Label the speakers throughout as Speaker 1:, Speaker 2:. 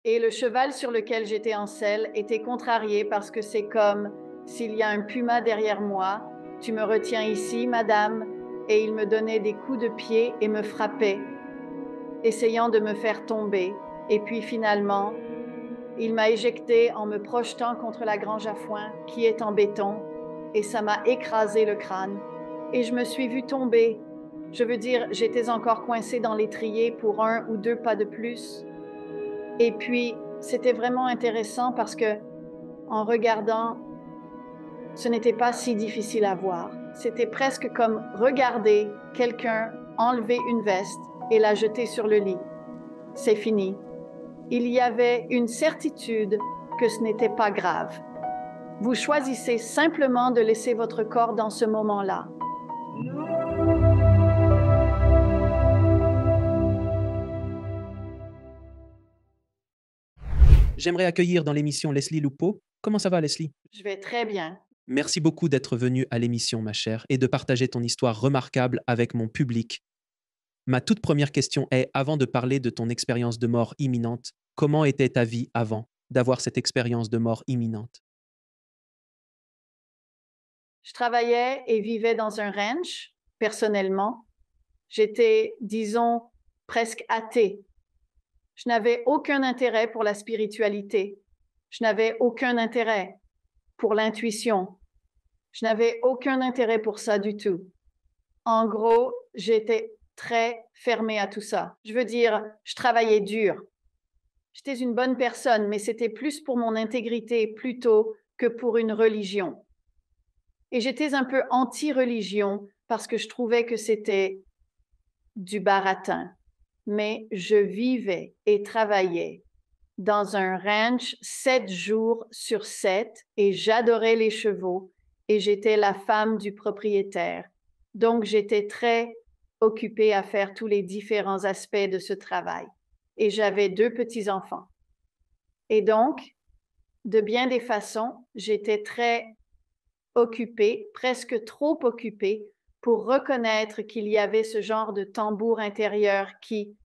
Speaker 1: Et le cheval sur lequel j'étais en selle était contrarié parce que c'est comme s'il y a un puma derrière moi. Tu me retiens ici, madame. Et il me donnait des coups de pied et me frappait, essayant de me faire tomber. Et puis finalement, il m'a éjecté en me projetant contre la grange à foin qui est en béton et ça m'a écrasé le crâne. Et je me suis vue tomber. Je veux dire, j'étais encore coincée dans l'étrier pour 1 ou 2 pas de plus. Et puis, c'était vraiment intéressant parce que, en regardant, ce n'était pas si difficile à voir. C'était presque comme regarder quelqu'un enlever une veste et la jeter sur le lit. C'est fini. Il y avait une certitude que ce n'était pas grave. Vous choisissez simplement de laisser votre corps dans ce moment-là.
Speaker 2: J'aimerais accueillir dans l'émission Leslie Lupo. Comment ça va, Leslie?
Speaker 1: Je vais très bien.
Speaker 2: Merci beaucoup d'être venue à l'émission, ma chère, et de partager ton histoire remarquable avec mon public. Ma toute première question est, avant de parler de ton expérience de mort imminente, comment était ta vie avant d'avoir cette expérience de mort imminente?
Speaker 1: Je travaillais et vivais dans un ranch, personnellement. J'étais, disons, presque athée. Je n'avais aucun intérêt pour la spiritualité. Je n'avais aucun intérêt pour l'intuition. Je n'avais aucun intérêt pour ça du tout. En gros, j'étais très fermée à tout ça. Je veux dire, je travaillais dur. J'étais une bonne personne, mais c'était plus pour mon intégrité plutôt que pour une religion. Et j'étais un peu anti-religion parce que je trouvais que c'était du baratin. Mais je vivais et travaillais dans un ranch 7 jours sur 7 et j'adorais les chevaux et j'étais la femme du propriétaire. Donc, j'étais très occupée à faire tous les différents aspects de ce travail. Et j'avais 2 petits-enfants. Et donc, de bien des façons, j'étais très occupée, presque trop occupée, pour reconnaître qu'il y avait ce genre de tambour intérieur qui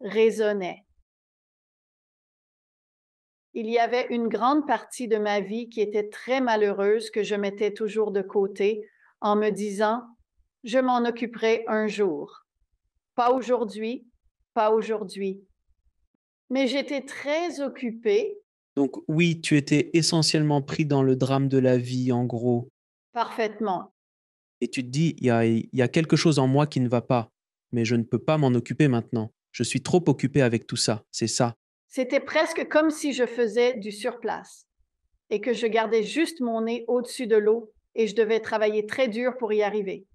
Speaker 1: résonnait. Il y avait une grande partie de ma vie qui était très malheureuse que je mettais toujours de côté en me disant, je m'en occuperai un jour. Pas aujourd'hui, pas aujourd'hui. Mais j'étais très occupée,
Speaker 2: Donc oui, tu étais essentiellement pris dans le drame de la vie, en gros,
Speaker 1: parfaitement.
Speaker 2: et tu te dis, il y a quelque chose en moi qui ne va pas, mais je ne peux pas m'en occuper maintenant. Je suis trop occupé avec tout ça, c'est ça.
Speaker 1: C'était presque comme si je faisais du surplace et que je gardais juste mon nez au-dessus de l'eau et je devais travailler très dur pour y arriver.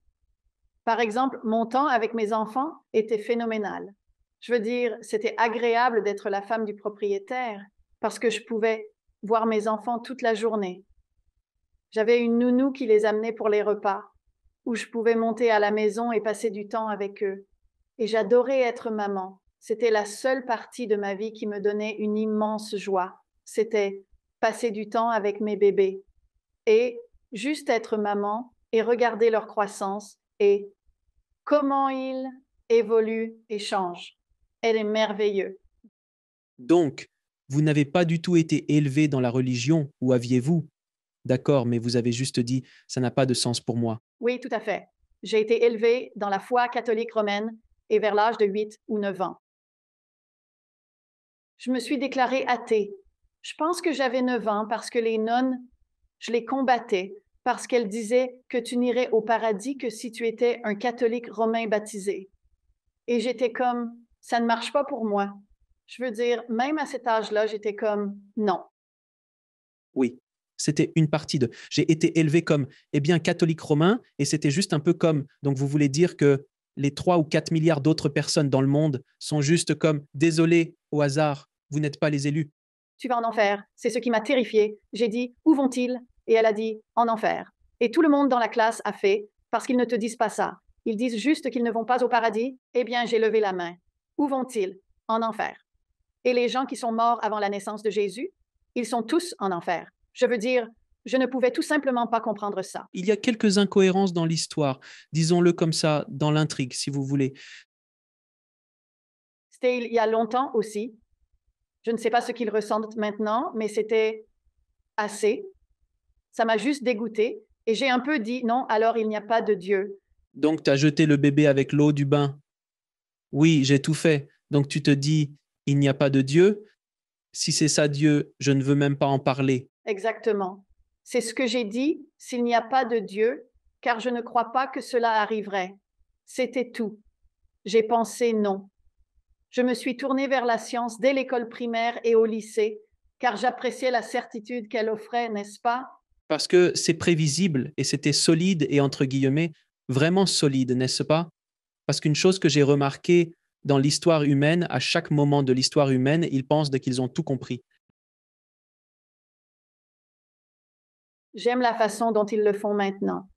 Speaker 1: Par exemple, mon temps avec mes enfants était phénoménal. Je veux dire, c'était agréable d'être la femme du propriétaire parce que je pouvais voir mes enfants toute la journée. J'avais une nounou qui les amenait pour les repas, où je pouvais monter à la maison et passer du temps avec eux. Et j'adorais être maman. C'était la seule partie de ma vie qui me donnait une immense joie. C'était passer du temps avec mes bébés et juste être maman et regarder leur croissance et comment ils évoluent et changent. Elle est merveilleux.
Speaker 2: Donc, vous n'avez pas du tout été élevé dans la religion, ou aviez-vous? D'accord, mais vous avez juste dit: «Ça n'a pas de sens pour moi».
Speaker 1: Oui, tout à fait. J'ai été élevée dans la foi catholique romaine et vers l'âge de 8 ou 9 ans. Je me suis déclarée athée. Je pense que j'avais 9 ans parce que les nonnes, je les combattais parce qu'elles disaient que tu n'irais au paradis que si tu étais un catholique romain baptisé. Et j'étais comme, ça ne marche pas pour moi. Je veux dire, même à cet âge-là, j'étais comme, non.
Speaker 2: Oui, c'était une partie de j'ai été élevé comme, eh bien, catholique romain, et c'était juste un peu comme, donc vous voulez dire que les 3 ou 4 milliards d'autres personnes dans le monde sont juste comme: «Désolé, au hasard, vous n'êtes pas les élus».
Speaker 1: Tu vas en enfer. C'est ce qui m'a terrifiée. J'ai dit, où vont-ils? Et elle a dit, en enfer. Et tout le monde dans la classe a fait, parce qu'ils ne te disent pas ça. Ils disent juste qu'ils ne vont pas au paradis. Eh bien, j'ai levé la main. Où vont-ils? En enfer. Et les gens qui sont morts avant la naissance de Jésus, ils sont tous en enfer. Je veux dire, je ne pouvais tout simplement pas comprendre ça.
Speaker 2: Il y a quelques incohérences dans l'histoire, disons-le comme ça, dans l'intrigue, si vous voulez.
Speaker 1: C'était il y a longtemps aussi. Je ne sais pas ce qu'ils ressentent maintenant, mais c'était assez. Ça m'a juste dégoûtée et j'ai un peu dit non, alors il n'y a pas de Dieu.
Speaker 2: Donc, tu as jeté le bébé avec l'eau du bain. Oui, j'ai tout fait. Donc, tu te dis, il n'y a pas de Dieu. Si c'est ça Dieu, je ne veux même pas en parler.
Speaker 1: Exactement. C'est ce que j'ai dit, s'il n'y a pas de Dieu, car je ne crois pas que cela arriverait. C'était tout. J'ai pensé non. Je me suis tournée vers la science dès l'école primaire et au lycée, car j'appréciais la certitude qu'elle offrait, n'est-ce pas?
Speaker 2: Parce que c'est prévisible et c'était solide et entre guillemets, vraiment solide, n'est-ce pas? Parce qu'une chose que j'ai remarquée dans l'histoire humaine, à chaque moment de l'histoire humaine, ils pensent qu'ils ont tout compris.
Speaker 1: J'aime la façon dont ils le font maintenant.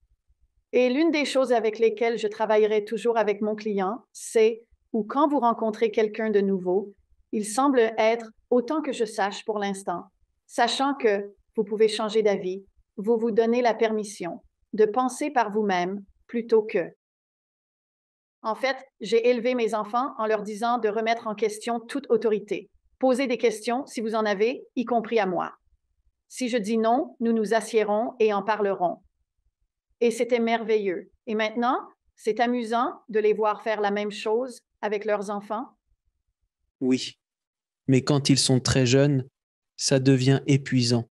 Speaker 1: Et l'une des choses avec lesquelles je travaillerai toujours avec mon client, c'est ou quand vous rencontrez quelqu'un de nouveau, il semble être, autant que je sache pour l'instant, sachant que vous pouvez changer d'avis, vous vous donnez la permission de penser par vous-même plutôt que. En fait, j'ai élevé mes enfants en leur disant de remettre en question toute autorité. Posez des questions si vous en avez, y compris à moi. Si je dis non, nous nous assiérons et en parlerons. Et c'était merveilleux. Et maintenant, c'est amusant de les voir faire la même chose avec leurs enfants.
Speaker 2: Oui, mais quand ils sont très jeunes, ça devient épuisant.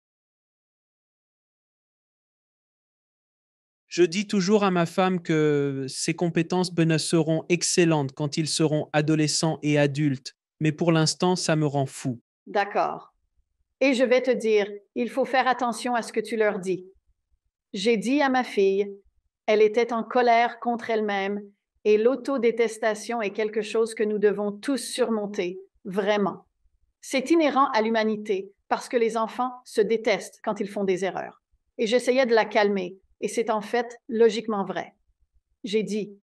Speaker 2: Je dis toujours à ma femme que ses compétences seront excellentes quand ils seront adolescents et adultes, mais pour l'instant, ça me rend fou.
Speaker 1: D'accord. Et je vais te dire, il faut faire attention à ce que tu leur dis. J'ai dit à ma fille, elle était en colère contre elle-même et l'autodétestation est quelque chose que nous devons tous surmonter, vraiment. C'est inhérent à l'humanité parce que les enfants se détestent quand ils font des erreurs. Et j'essayais de la calmer et c'est en fait logiquement vrai. J'ai dit,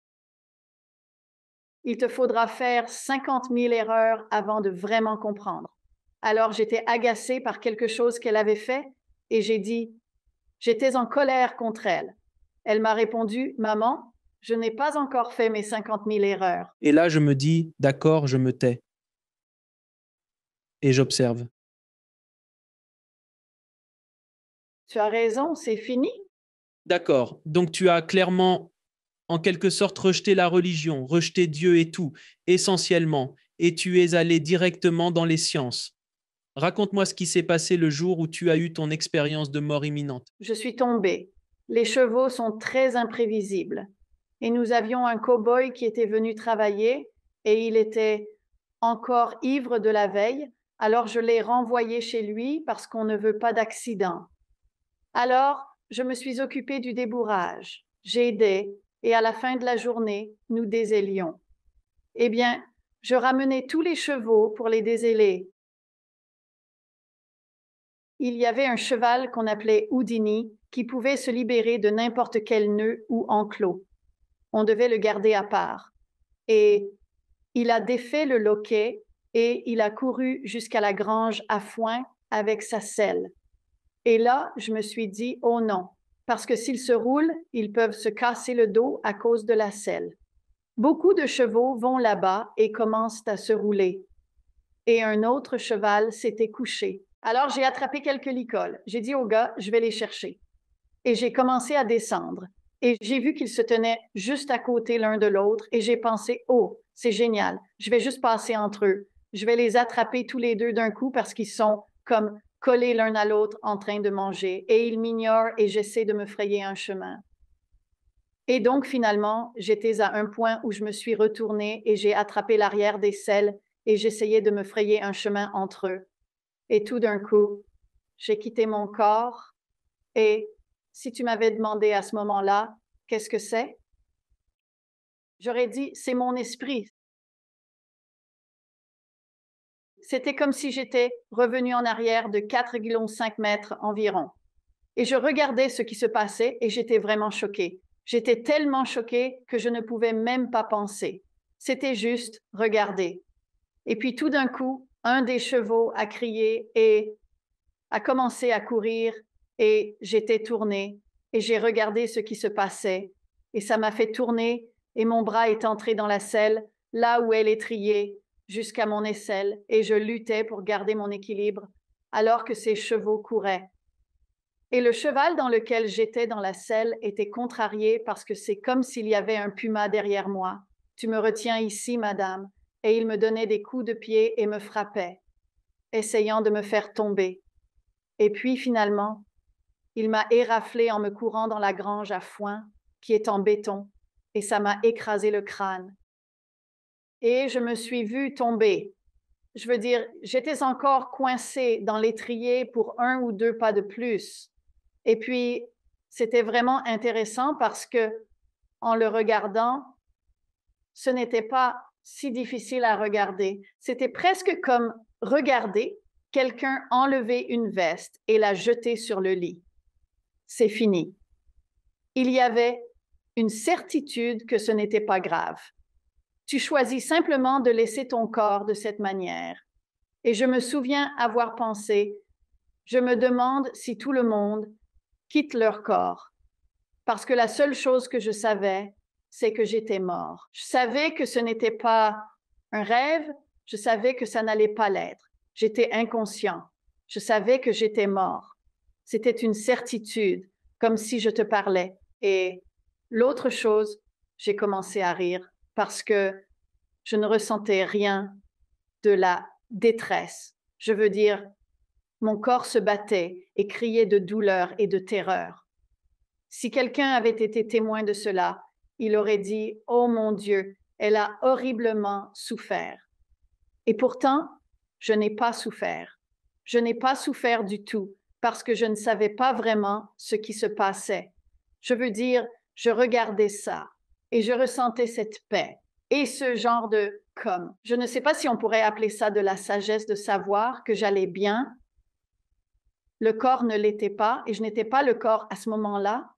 Speaker 1: il te faudra faire 50 000 erreurs avant de vraiment comprendre. Alors j'étais agacée par quelque chose qu'elle avait fait et j'ai dit, j'étais en colère contre elle. Elle m'a répondu, maman, je n'ai pas encore fait mes 50 000 erreurs.
Speaker 2: Et là, je me dis, d'accord, je me tais et j'observe.
Speaker 1: Tu as raison, c'est fini.
Speaker 2: D'accord, donc tu as clairement, en quelque sorte, rejeté la religion, rejeté Dieu et tout, essentiellement, et tu es allé directement dans les sciences. Raconte-moi ce qui s'est passé le jour où tu as eu ton expérience de mort imminente.
Speaker 1: Je suis tombée. Les chevaux sont très imprévisibles. Et nous avions un cow-boy qui était venu travailler et il était encore ivre de la veille, alors je l'ai renvoyé chez lui parce qu'on ne veut pas d'accident. Alors, je me suis occupée du débourrage. J'aidais et à la fin de la journée, nous désélions. Eh bien, je ramenais tous les chevaux pour les déséler. Il y avait un cheval qu'on appelait Houdini qui pouvait se libérer de n'importe quel nœud ou enclos. On devait le garder à part. Et il a défait le loquet et il a couru jusqu'à la grange à foin avec sa selle. Et là, je me suis dit, oh non, parce que s'ils se roulent, ils peuvent se casser le dos à cause de la selle. Beaucoup de chevaux vont là-bas et commencent à se rouler. Et un autre cheval s'était couché. Alors j'ai attrapé quelques licoles. J'ai dit au gars, je vais les chercher. Et j'ai commencé à descendre. Et j'ai vu qu'ils se tenaient juste à côté l'un de l'autre. Et j'ai pensé, oh, c'est génial. Je vais juste passer entre eux. Je vais les attraper tous les deux d'un coup parce qu'ils sont comme collés l'un à l'autre en train de manger. Et ils m'ignorent et j'essaie de me frayer un chemin. Et donc, finalement, j'étais à un point où je me suis retournée et j'ai attrapé l'arrière des selles et j'essayais de me frayer un chemin entre eux. Et tout d'un coup, j'ai quitté mon corps et si tu m'avais demandé à ce moment-là, qu'est-ce que c'est? J'aurais dit, c'est mon esprit. C'était comme si j'étais revenue en arrière de 4,5 mètres environ. Et je regardais ce qui se passait et j'étais vraiment choquée. J'étais tellement choquée que je ne pouvais même pas penser. C'était juste regarder. Et puis tout d'un coup, un des chevaux a crié et a commencé à courir et j'étais tournée et j'ai regardé ce qui se passait et ça m'a fait tourner et mon bras est entré dans la selle, là où elle étriait jusqu'à mon aisselle et je luttais pour garder mon équilibre alors que ces chevaux couraient. Et le cheval dans lequel j'étais dans la selle était contrarié parce que c'est comme s'il y avait un puma derrière moi. Tu me retiens ici, madame. Et il me donnait des coups de pied et me frappait, essayant de me faire tomber. Et puis finalement, il m'a éraflé en me courant dans la grange à foin, qui est en béton, et ça m'a écrasé le crâne. Et je me suis vue tomber. Je veux dire, j'étais encore coincée dans l'étrier pour 1 ou 2 pas de plus. Et puis, c'était vraiment intéressant parce que, en le regardant, ce n'était pas si difficile à regarder. C'était presque comme regarder quelqu'un enlever une veste et la jeter sur le lit. C'est fini. Il y avait une certitude que ce n'était pas grave. Tu choisis simplement de laisser ton corps de cette manière. Et je me souviens avoir pensé, je me demande si tout le monde quitte leur corps. Parce que la seule chose que je savais, c'est que j'étais mort. Je savais que ce n'était pas un rêve, je savais que ça n'allait pas l'être. J'étais inconscient. Je savais que j'étais mort. C'était une certitude, comme si je te parlais. Et l'autre chose, j'ai commencé à rire parce que je ne ressentais rien de la détresse. Je veux dire, mon corps se battait et criait de douleur et de terreur. Si quelqu'un avait été témoin de cela, il aurait dit « Oh mon Dieu, elle a horriblement souffert. » Et pourtant, je n'ai pas souffert. Je n'ai pas souffert du tout parce que je ne savais pas vraiment ce qui se passait. Je veux dire, je regardais ça et je ressentais cette paix et ce genre de comme. Je ne sais pas si on pourrait appeler ça de la sagesse de savoir que j'allais bien. Le corps ne l'était pas et je n'étais pas le corps à ce moment-là.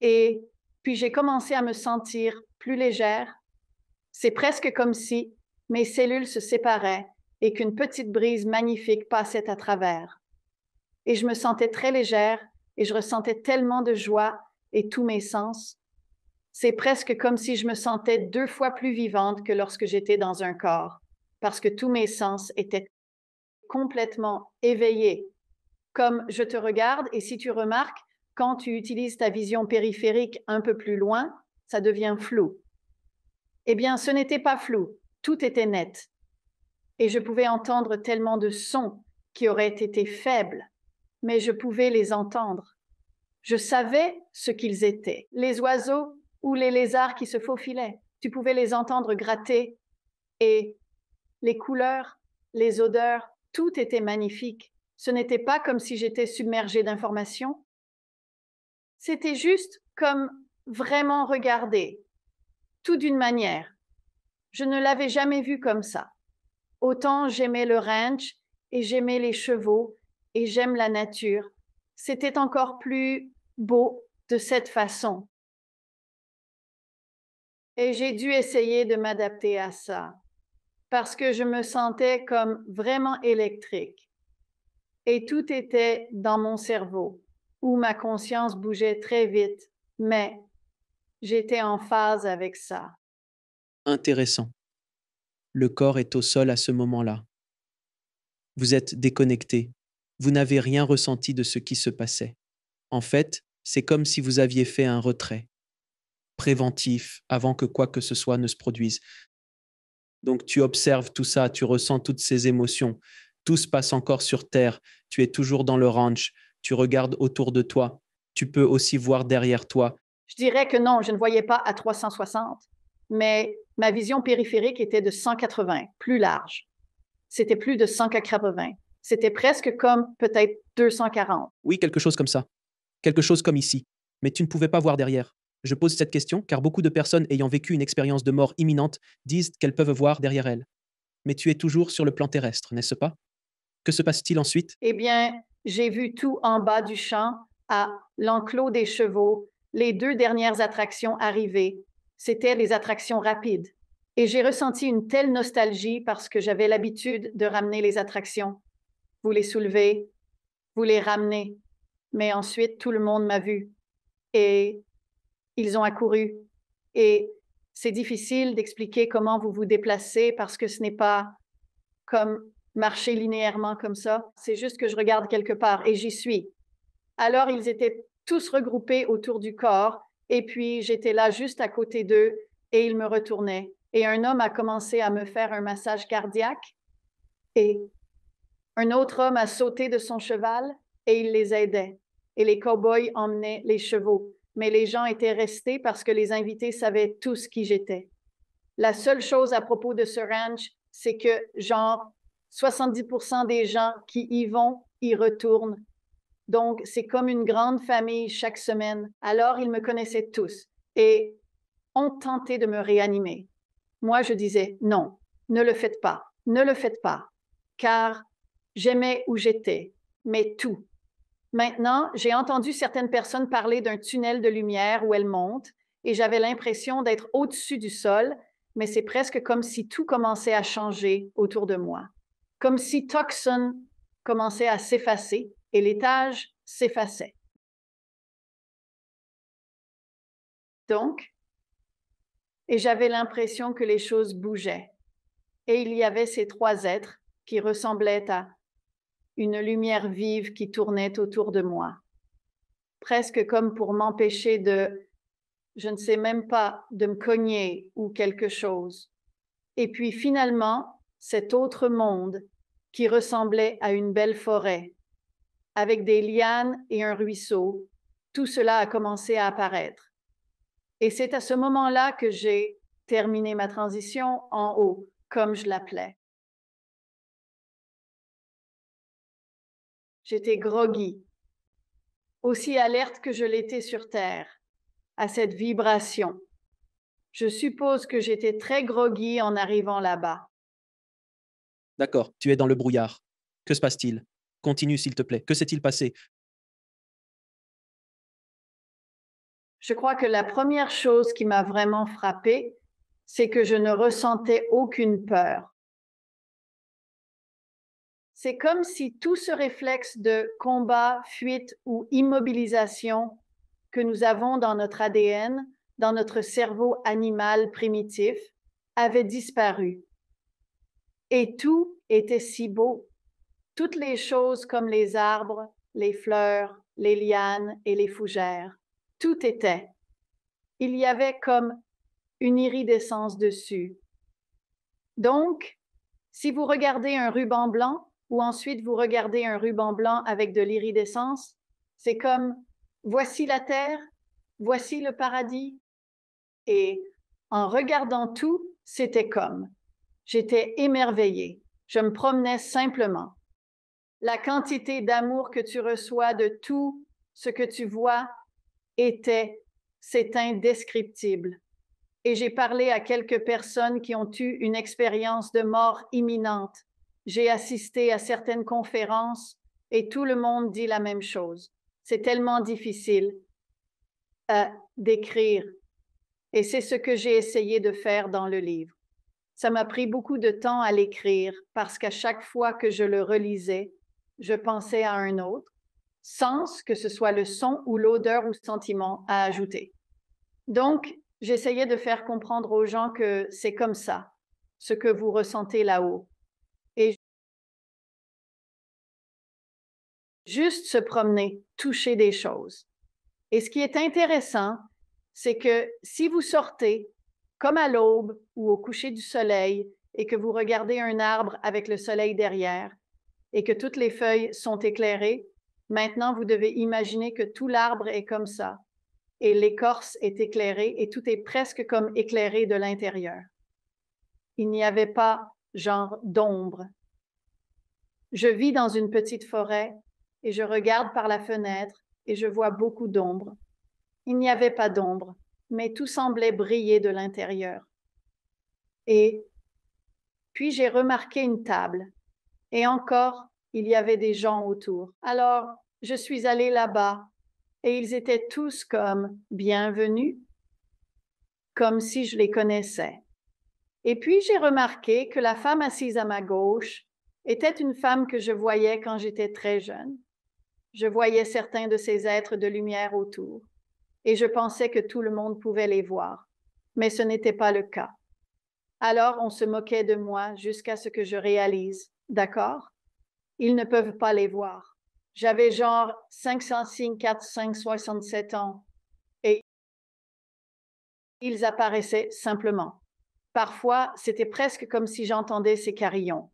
Speaker 1: Et puis j'ai commencé à me sentir plus légère. C'est presque comme si mes cellules se séparaient et qu'une petite brise magnifique passait à travers. Et je me sentais très légère et je ressentais tellement de joie et tous mes sens. C'est presque comme si je me sentais 2 fois plus vivante que lorsque j'étais dans un corps, parce que tous mes sens étaient complètement éveillés. Comme je te regarde et si tu remarques, quand tu utilises ta vision périphérique un peu plus loin, ça devient flou. Eh bien, ce n'était pas flou, tout était net. Et je pouvais entendre tellement de sons qui auraient été faibles, mais je pouvais les entendre. Je savais ce qu'ils étaient. Les oiseaux ou les lézards qui se faufilaient, tu pouvais les entendre gratter. Et les couleurs, les odeurs, tout était magnifique. Ce n'était pas comme si j'étais submergée d'informations. C'était juste comme vraiment regarder, tout d'une manière. Je ne l'avais jamais vu comme ça. Autant j'aimais le ranch et j'aimais les chevaux et j'aime la nature. C'était encore plus beau de cette façon. Et j'ai dû essayer de m'adapter à ça parce que je me sentais comme vraiment électrique. Et tout était dans mon cerveau, où ma conscience bougeait très vite, mais j'étais en phase avec ça.
Speaker 2: Intéressant. Le corps est au sol à ce moment-là. Vous êtes déconnecté. Vous n'avez rien ressenti de ce qui se passait. En fait, c'est comme si vous aviez fait un retrait préventif avant que quoi que ce soit ne se produise. Donc tu observes tout ça, tu ressens toutes ces émotions. Tout se passe encore sur Terre. Tu es toujours dans le ranch. Tu regardes autour de toi. Tu peux aussi voir derrière toi.
Speaker 1: Je dirais que non, je ne voyais pas à 360, mais ma vision périphérique était de 180, plus large. C'était plus de 180. C'était presque comme peut-être 240.
Speaker 2: Oui, quelque chose comme ça. Quelque chose comme ici. Mais tu ne pouvais pas voir derrière. Je pose cette question car beaucoup de personnes ayant vécu une expérience de mort imminente disent qu'elles peuvent voir derrière elles. Mais tu es toujours sur le plan terrestre, n'est-ce pas? Que se passe-t-il ensuite?
Speaker 1: Eh bien, j'ai vu tout en bas du champ, à l'enclos des chevaux, les 2 dernières attractions arriver. C'étaient les attractions rapides. Et j'ai ressenti une telle nostalgie parce que j'avais l'habitude de ramener les attractions. Vous les soulevez, vous les ramenez. Mais ensuite, tout le monde m'a vu. Et ils ont accouru. Et c'est difficile d'expliquer comment vous vous déplacez parce que ce n'est pas comme marcher linéairement comme ça. C'est juste que je regarde quelque part et j'y suis. Alors, ils étaient tous regroupés autour du corps et puis j'étais là juste à côté d'eux et ils me retournaient. Et un homme a commencé à me faire un massage cardiaque et un autre homme a sauté de son cheval et il les aidait. Et les cow-boys emmenaient les chevaux. Mais les gens étaient restés parce que les invités savaient tous qui j'étais. La seule chose à propos de ce ranch, c'est que genre 70% des gens qui y vont, y retournent. Donc, c'est comme une grande famille chaque semaine. Alors, ils me connaissaient tous et ont tenté de me réanimer. Moi, je disais non, ne le faites pas, ne le faites pas, car j'aimais où j'étais, mais tout. Maintenant, j'ai entendu certaines personnes parler d'un tunnel de lumière où elles montent et j'avais l'impression d'être au-dessus du sol, mais c'est presque comme si tout commençait à changer autour de moi. Comme si Tucson commençait à s'effacer et l'étage s'effaçait. Donc, et j'avais l'impression que les choses bougeaient. Et il y avait ces trois êtres qui ressemblaient à une lumière vive qui tournait autour de moi, presque comme pour m'empêcher de, je ne sais même pas, de me cogner ou quelque chose. Et puis finalement, cet autre monde qui ressemblait à une belle forêt, avec des lianes et un ruisseau, tout cela a commencé à apparaître. Et c'est à ce moment-là que j'ai terminé ma transition en haut, comme je l'appelais. J'étais groggy, aussi alerte que je l'étais sur Terre, à cette vibration. Je suppose que j'étais très groggy en arrivant là-bas.
Speaker 2: D'accord, tu es dans le brouillard. Que se passe-t-il? Continue, s'il te plaît. Que s'est-il passé?
Speaker 1: Je crois que la première chose qui m'a vraiment frappée, c'est que je ne ressentais aucune peur. C'est comme si tout ce réflexe de combat, fuite ou immobilisation que nous avons dans notre ADN, dans notre cerveau animal primitif, avait disparu. Et tout était si beau. Toutes les choses comme les arbres, les fleurs, les lianes et les fougères. Tout était. Il y avait comme une iridescence dessus. Donc, si vous regardez un ruban blanc ou ensuite vous regardez un ruban blanc avec de l'iridescence, c'est comme voici la terre, voici le paradis. Et en regardant tout, c'était comme j'étais émerveillée. Je me promenais simplement. La quantité d'amour que tu reçois de tout ce que tu vois c'est indescriptible. Et j'ai parlé à quelques personnes qui ont eu une expérience de mort imminente. J'ai assisté à certaines conférences et tout le monde dit la même chose. C'est tellement difficile à décrire. Et c'est ce que j'ai essayé de faire dans le livre. Ça m'a pris beaucoup de temps à l'écrire parce qu'à chaque fois que je le relisais, je pensais à un autre sens, que ce soit le son ou l'odeur ou sentiment à ajouter. Donc, j'essayais de faire comprendre aux gens que c'est comme ça, ce que vous ressentez là-haut. Et juste se promener, toucher des choses. Et ce qui est intéressant, c'est que si vous sortez, comme à l'aube ou au coucher du soleil, et que vous regardez un arbre avec le soleil derrière, et que toutes les feuilles sont éclairées, maintenant vous devez imaginer que tout l'arbre est comme ça, et l'écorce est éclairée, et tout est presque comme éclairé de l'intérieur. Il n'y avait pas genre d'ombre. Je vis dans une petite forêt, et je regarde par la fenêtre, et je vois beaucoup d'ombre. Il n'y avait pas d'ombre, mais tout semblait briller de l'intérieur. Et puis j'ai remarqué une table, et encore, il y avait des gens autour. Alors, je suis allée là-bas, et ils étaient tous comme bienvenus, comme si je les connaissais. Et puis j'ai remarqué que la femme assise à ma gauche était une femme que je voyais quand j'étais très jeune. Je voyais certains de ces êtres de lumière autour, et je pensais que tout le monde pouvait les voir. Mais ce n'était pas le cas. Alors on se moquait de moi jusqu'à ce que je réalise, d'accord? Ils ne peuvent pas les voir. J'avais genre 505, 4, 5, 67 ans et ils apparaissaient simplement. Parfois, c'était presque comme si j'entendais ces carillons,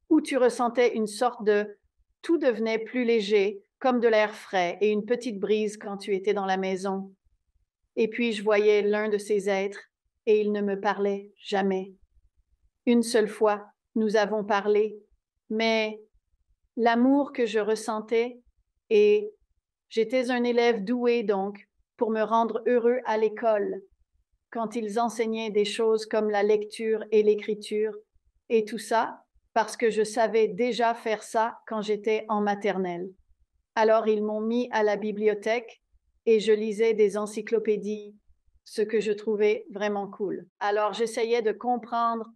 Speaker 1: où tu ressentais une sorte de tout devenait plus léger, comme de l'air frais et une petite brise quand tu étais dans la maison. Et puis je voyais l'un de ces êtres et il ne me parlait jamais. Une seule fois, nous avons parlé, mais l'amour que je ressentais, et j'étais un élève doué donc, pour me rendre heureux à l'école, quand ils enseignaient des choses comme la lecture et l'écriture, et tout ça, parce que je savais déjà faire ça quand j'étais en maternelle. Alors ils m'ont mis à la bibliothèque et je lisais des encyclopédies, ce que je trouvais vraiment cool. Alors j'essayais de comprendre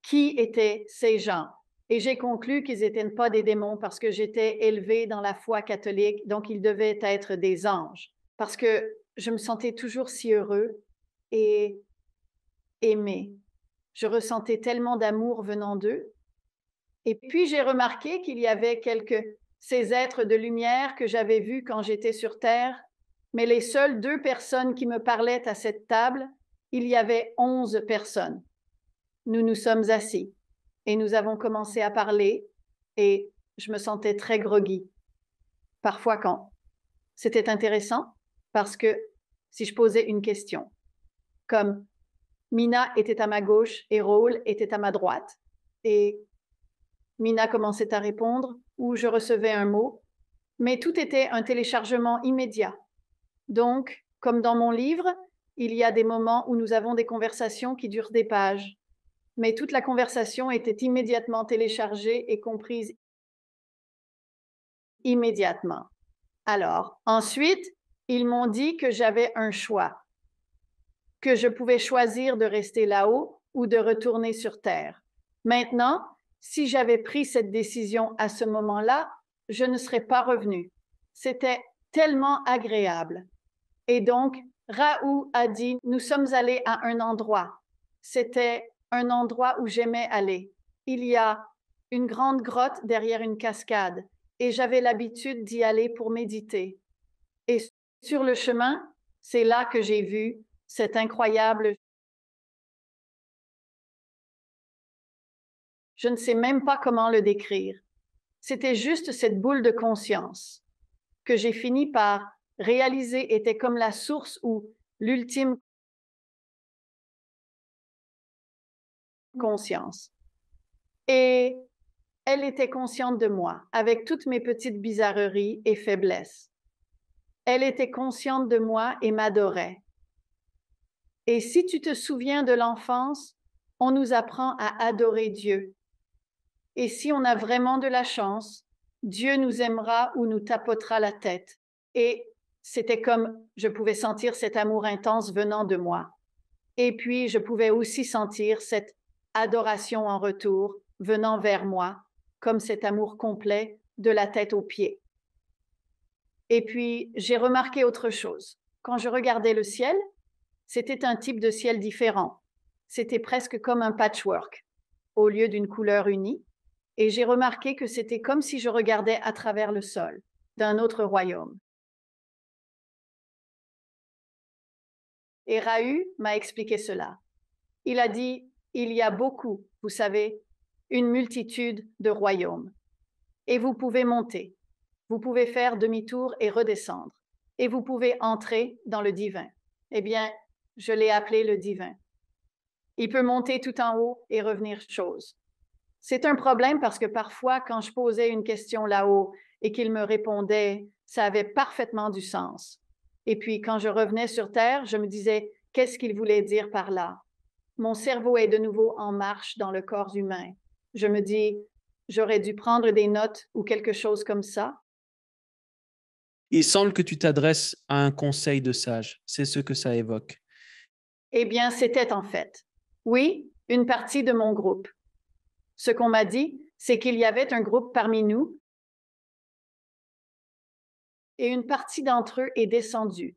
Speaker 1: qui étaient ces gens. Et j'ai conclu qu'ils n'étaient pas des démons parce que j'étais élevée dans la foi catholique, donc ils devaient être des anges. Parce que je me sentais toujours si heureux et aimé. Je ressentais tellement d'amour venant d'eux. Et puis j'ai remarqué qu'il y avait ces êtres de lumière que j'avais vus quand j'étais sur Terre, mais les seules 2 personnes qui me parlaient à cette table, il y avait 11 personnes. Nous nous sommes assis et nous avons commencé à parler et je me sentais très groggy. Parfois quand c'était intéressant parce que si je posais une question, comme Mina était à ma gauche et Raoul était à ma droite, et Mina commençait à répondre ou je recevais un mot, mais tout était un téléchargement immédiat. Donc, comme dans mon livre, il y a des moments où nous avons des conversations qui durent des pages, mais toute la conversation était immédiatement téléchargée et comprise immédiatement. Alors, ensuite, ils m'ont dit que j'avais un choix, que je pouvais choisir de rester là-haut ou de retourner sur Terre. Maintenant, si j'avais pris cette décision à ce moment-là, je ne serais pas revenue. C'était tellement agréable. Et donc, Raoult a dit, nous sommes allés à un endroit. C'était un endroit où j'aimais aller. Il y a une grande grotte derrière une cascade et j'avais l'habitude d'y aller pour méditer. Et sur le chemin, c'est là que j'ai vu cet incroyable. Je ne sais même pas comment le décrire. C'était juste cette boule de conscience que j'ai fini par réaliser était comme la source ou l'ultime conscience. Et elle était consciente de moi, avec toutes mes petites bizarreries et faiblesses. Elle était consciente de moi et m'adorait. Et si tu te souviens de l'enfance, on nous apprend à adorer Dieu. Et si on a vraiment de la chance, Dieu nous aimera ou nous tapotera la tête. Et c'était comme je pouvais sentir cet amour intense venant de moi. Et puis, je pouvais aussi sentir cette adoration en retour venant vers moi, comme cet amour complet de la tête aux pieds. Et puis, j'ai remarqué autre chose. Quand je regardais le ciel, c'était un type de ciel différent. C'était presque comme un patchwork, au lieu d'une couleur unie. Et j'ai remarqué que c'était comme si je regardais à travers le sol d'un autre royaume. Et Rahu m'a expliqué cela. Il a dit, il y a beaucoup, vous savez, une multitude de royaumes. Et vous pouvez monter, vous pouvez faire demi-tour et redescendre, et vous pouvez entrer dans le divin. Eh bien, je l'ai appelé le divin. Il peut monter tout en haut et revenir chose. C'est un problème parce que parfois, quand je posais une question là-haut et qu'il me répondait, ça avait parfaitement du sens. Et puis, quand je revenais sur Terre, je me disais, qu'est-ce qu'il voulait dire par là? Mon cerveau est de nouveau en marche dans le corps humain. Je me dis, j'aurais dû prendre des notes ou quelque chose comme ça.
Speaker 2: Il semble que tu t'adresses à un conseil de sage. C'est ce que ça évoque.
Speaker 1: Eh bien, c'était en fait, oui, une partie de mon groupe. Ce qu'on m'a dit, c'est qu'il y avait un groupe parmi nous et une partie d'entre eux est descendue.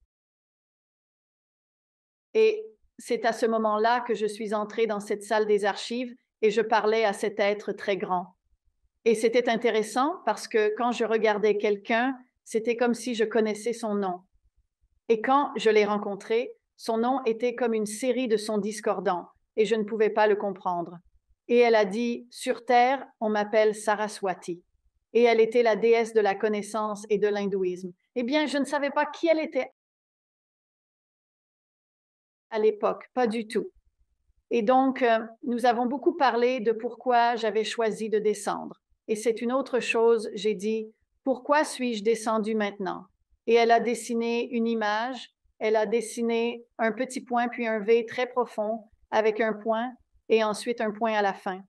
Speaker 1: Et c'est à ce moment-là que je suis entrée dans cette salle des archives et je parlais à cet être très grand. Et c'était intéressant parce que quand je regardais quelqu'un, c'était comme si je connaissais son nom. Et quand je l'ai rencontré, son nom était comme une série de sons discordants et je ne pouvais pas le comprendre. Et elle a dit, sur Terre, on m'appelle Saraswati. Et elle était la déesse de la connaissance et de l'hindouisme. Eh bien, je ne savais pas qui elle était à l'époque, pas du tout. Et donc, nous avons beaucoup parlé de pourquoi j'avais choisi de descendre. Et c'est une autre chose, j'ai dit, pourquoi suis-je descendue maintenant? Et elle a dessiné une image, elle a dessiné un petit point puis un V très profond avec un point et ensuite un point à la fin.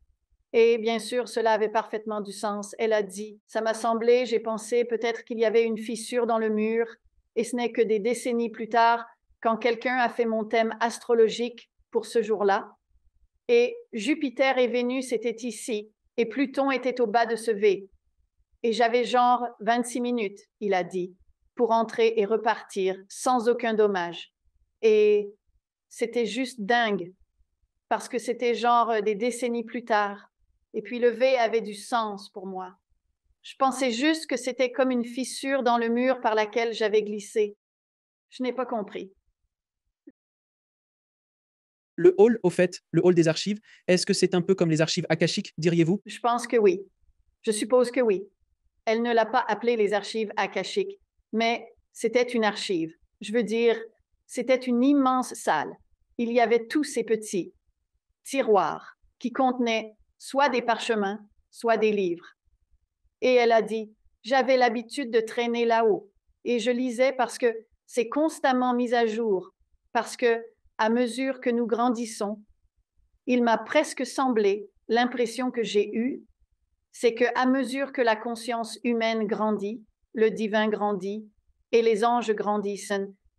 Speaker 1: Et bien sûr, cela avait parfaitement du sens. Elle a dit, ça m'a semblé, j'ai pensé peut-être qu'il y avait une fissure dans le mur, et ce n'est que des décennies plus tard, quand quelqu'un a fait mon thème astrologique pour ce jour-là, et Jupiter et Vénus étaient ici, et Pluton était au bas de ce V. Et j'avais genre 26 minutes, il a dit, pour entrer et repartir sans aucun dommage. Et c'était juste dingue, parce que c'était genre des décennies plus tard. Et puis le V avait du sens pour moi. Je pensais juste que c'était comme une fissure dans le mur par laquelle j'avais glissé. Je n'ai pas compris.
Speaker 2: Le hall, au fait, le hall des archives, est-ce que c'est un peu comme les archives akashiques, diriez-vous?
Speaker 1: Je pense que oui. Je suppose que oui. Elle ne l'a pas appelé les archives akashiques, mais c'était une archive. Je veux dire, c'était une immense salle. Il y avait tous ces petits tiroirs qui contenaient soit des parchemins, soit des livres. Et elle a dit, j'avais l'habitude de traîner là-haut et je lisais parce que c'est constamment mis à jour, parce que à mesure que nous grandissons, il m'a presque semblé, l'impression que j'ai eue, c'est que à mesure que la conscience humaine grandit, le divin grandit et les anges grandissent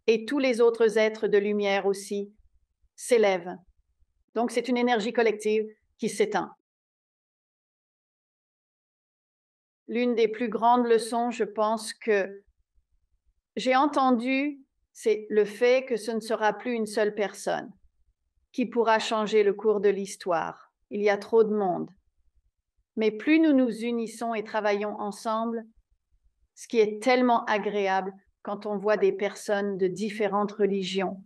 Speaker 1: et tous les autres êtres de lumière aussi s'élèvent. Donc c'est une énergie collective qui s'étend. L'une des plus grandes leçons, je pense, que j'ai entendu, c'est le fait que ce ne sera plus une seule personne qui pourra changer le cours de l'histoire. Il y a trop de monde. Mais plus nous nous unissons et travaillons ensemble, ce qui est tellement agréable quand on voit des personnes de différentes religions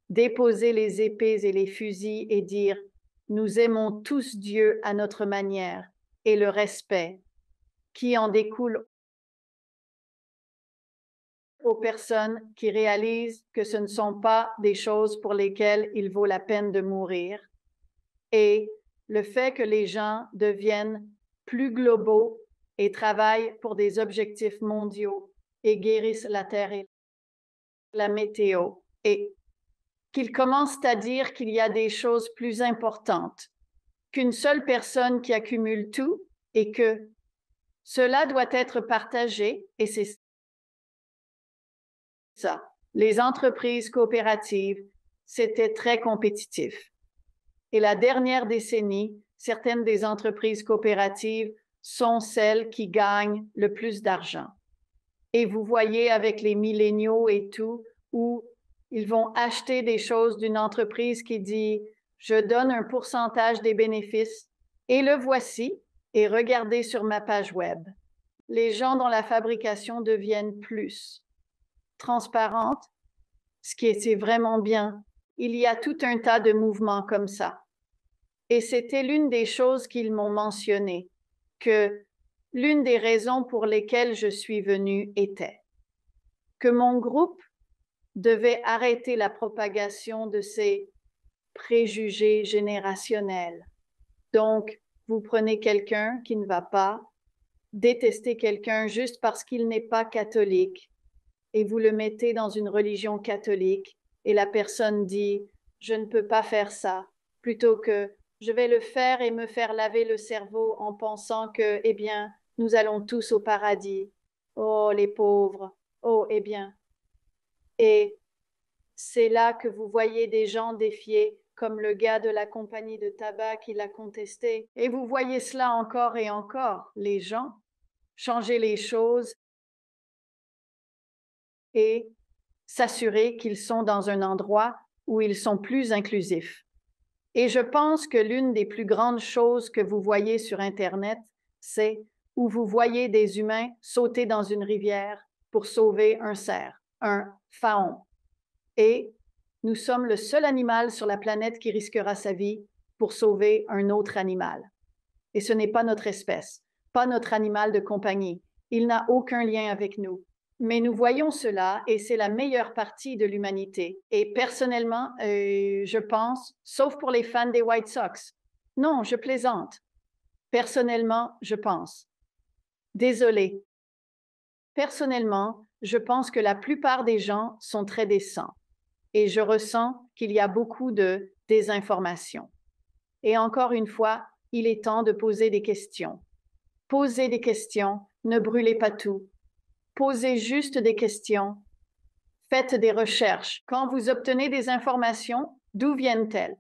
Speaker 1: déposer les épées et les fusils et dire « Nous aimons tous Dieu à notre manière » et le respect qui en découle aux personnes qui réalisent que ce ne sont pas des choses pour lesquelles il vaut la peine de mourir. Et le fait que les gens deviennent plus globaux et travaillent pour des objectifs mondiaux et guérissent la terre et la météo et qu'ils commencent à dire qu'il y a des choses plus importantes qu'une seule personne qui accumule tout et que cela doit être partagé et c'est ça. Les entreprises coopératives, c'était très compétitif. Et la dernière décennie, certaines des entreprises coopératives sont celles qui gagnent le plus d'argent. Et vous voyez avec les milléniaux et tout, où ils vont acheter des choses d'une entreprise qui dit « Je donne un pourcentage des bénéfices et le voici et regardez sur ma page web. » Les gens dans la fabrication deviennent plus transparentes, ce qui était vraiment bien. Il y a tout un tas de mouvements comme ça. Et c'était l'une des choses qu'ils m'ont mentionné, que l'une des raisons pour lesquelles je suis venue était que mon groupe devait arrêter la propagation de ces préjugés générationnels. Donc, vous prenez quelqu'un qui ne va pas, détester quelqu'un juste parce qu'il n'est pas catholique, et vous le mettez dans une religion catholique, et la personne dit « Je ne peux pas faire ça », plutôt que « Je vais le faire et me faire laver le cerveau en pensant que, eh bien, nous allons tous au paradis. Oh, les pauvres. Oh, eh bien. » Et c'est là que vous voyez des gens défier, comme le gars de la compagnie de tabac qui l'a contesté. Et vous voyez cela encore et encore, les gens changer les choses et s'assurer qu'ils sont dans un endroit où ils sont plus inclusifs. Et je pense que l'une des plus grandes choses que vous voyez sur Internet, c'est où vous voyez des humains sauter dans une rivière pour sauver un cerf, un faon. Et nous sommes le seul animal sur la planète qui risquera sa vie pour sauver un autre animal. Et ce n'est pas notre espèce, pas notre animal de compagnie. Il n'a aucun lien avec nous. Mais nous voyons cela et c'est la meilleure partie de l'humanité. Et personnellement, je pense, sauf pour les fans des White Sox. Non, je plaisante. Personnellement, je pense. Désolé. Personnellement, je pense que la plupart des gens sont très décents. Et je ressens qu'il y a beaucoup de désinformation. Et encore une fois, il est temps de poser des questions. Posez des questions, ne brûlez pas tout. Posez juste des questions. Faites des recherches. Quand vous obtenez des informations, d'où viennent-elles?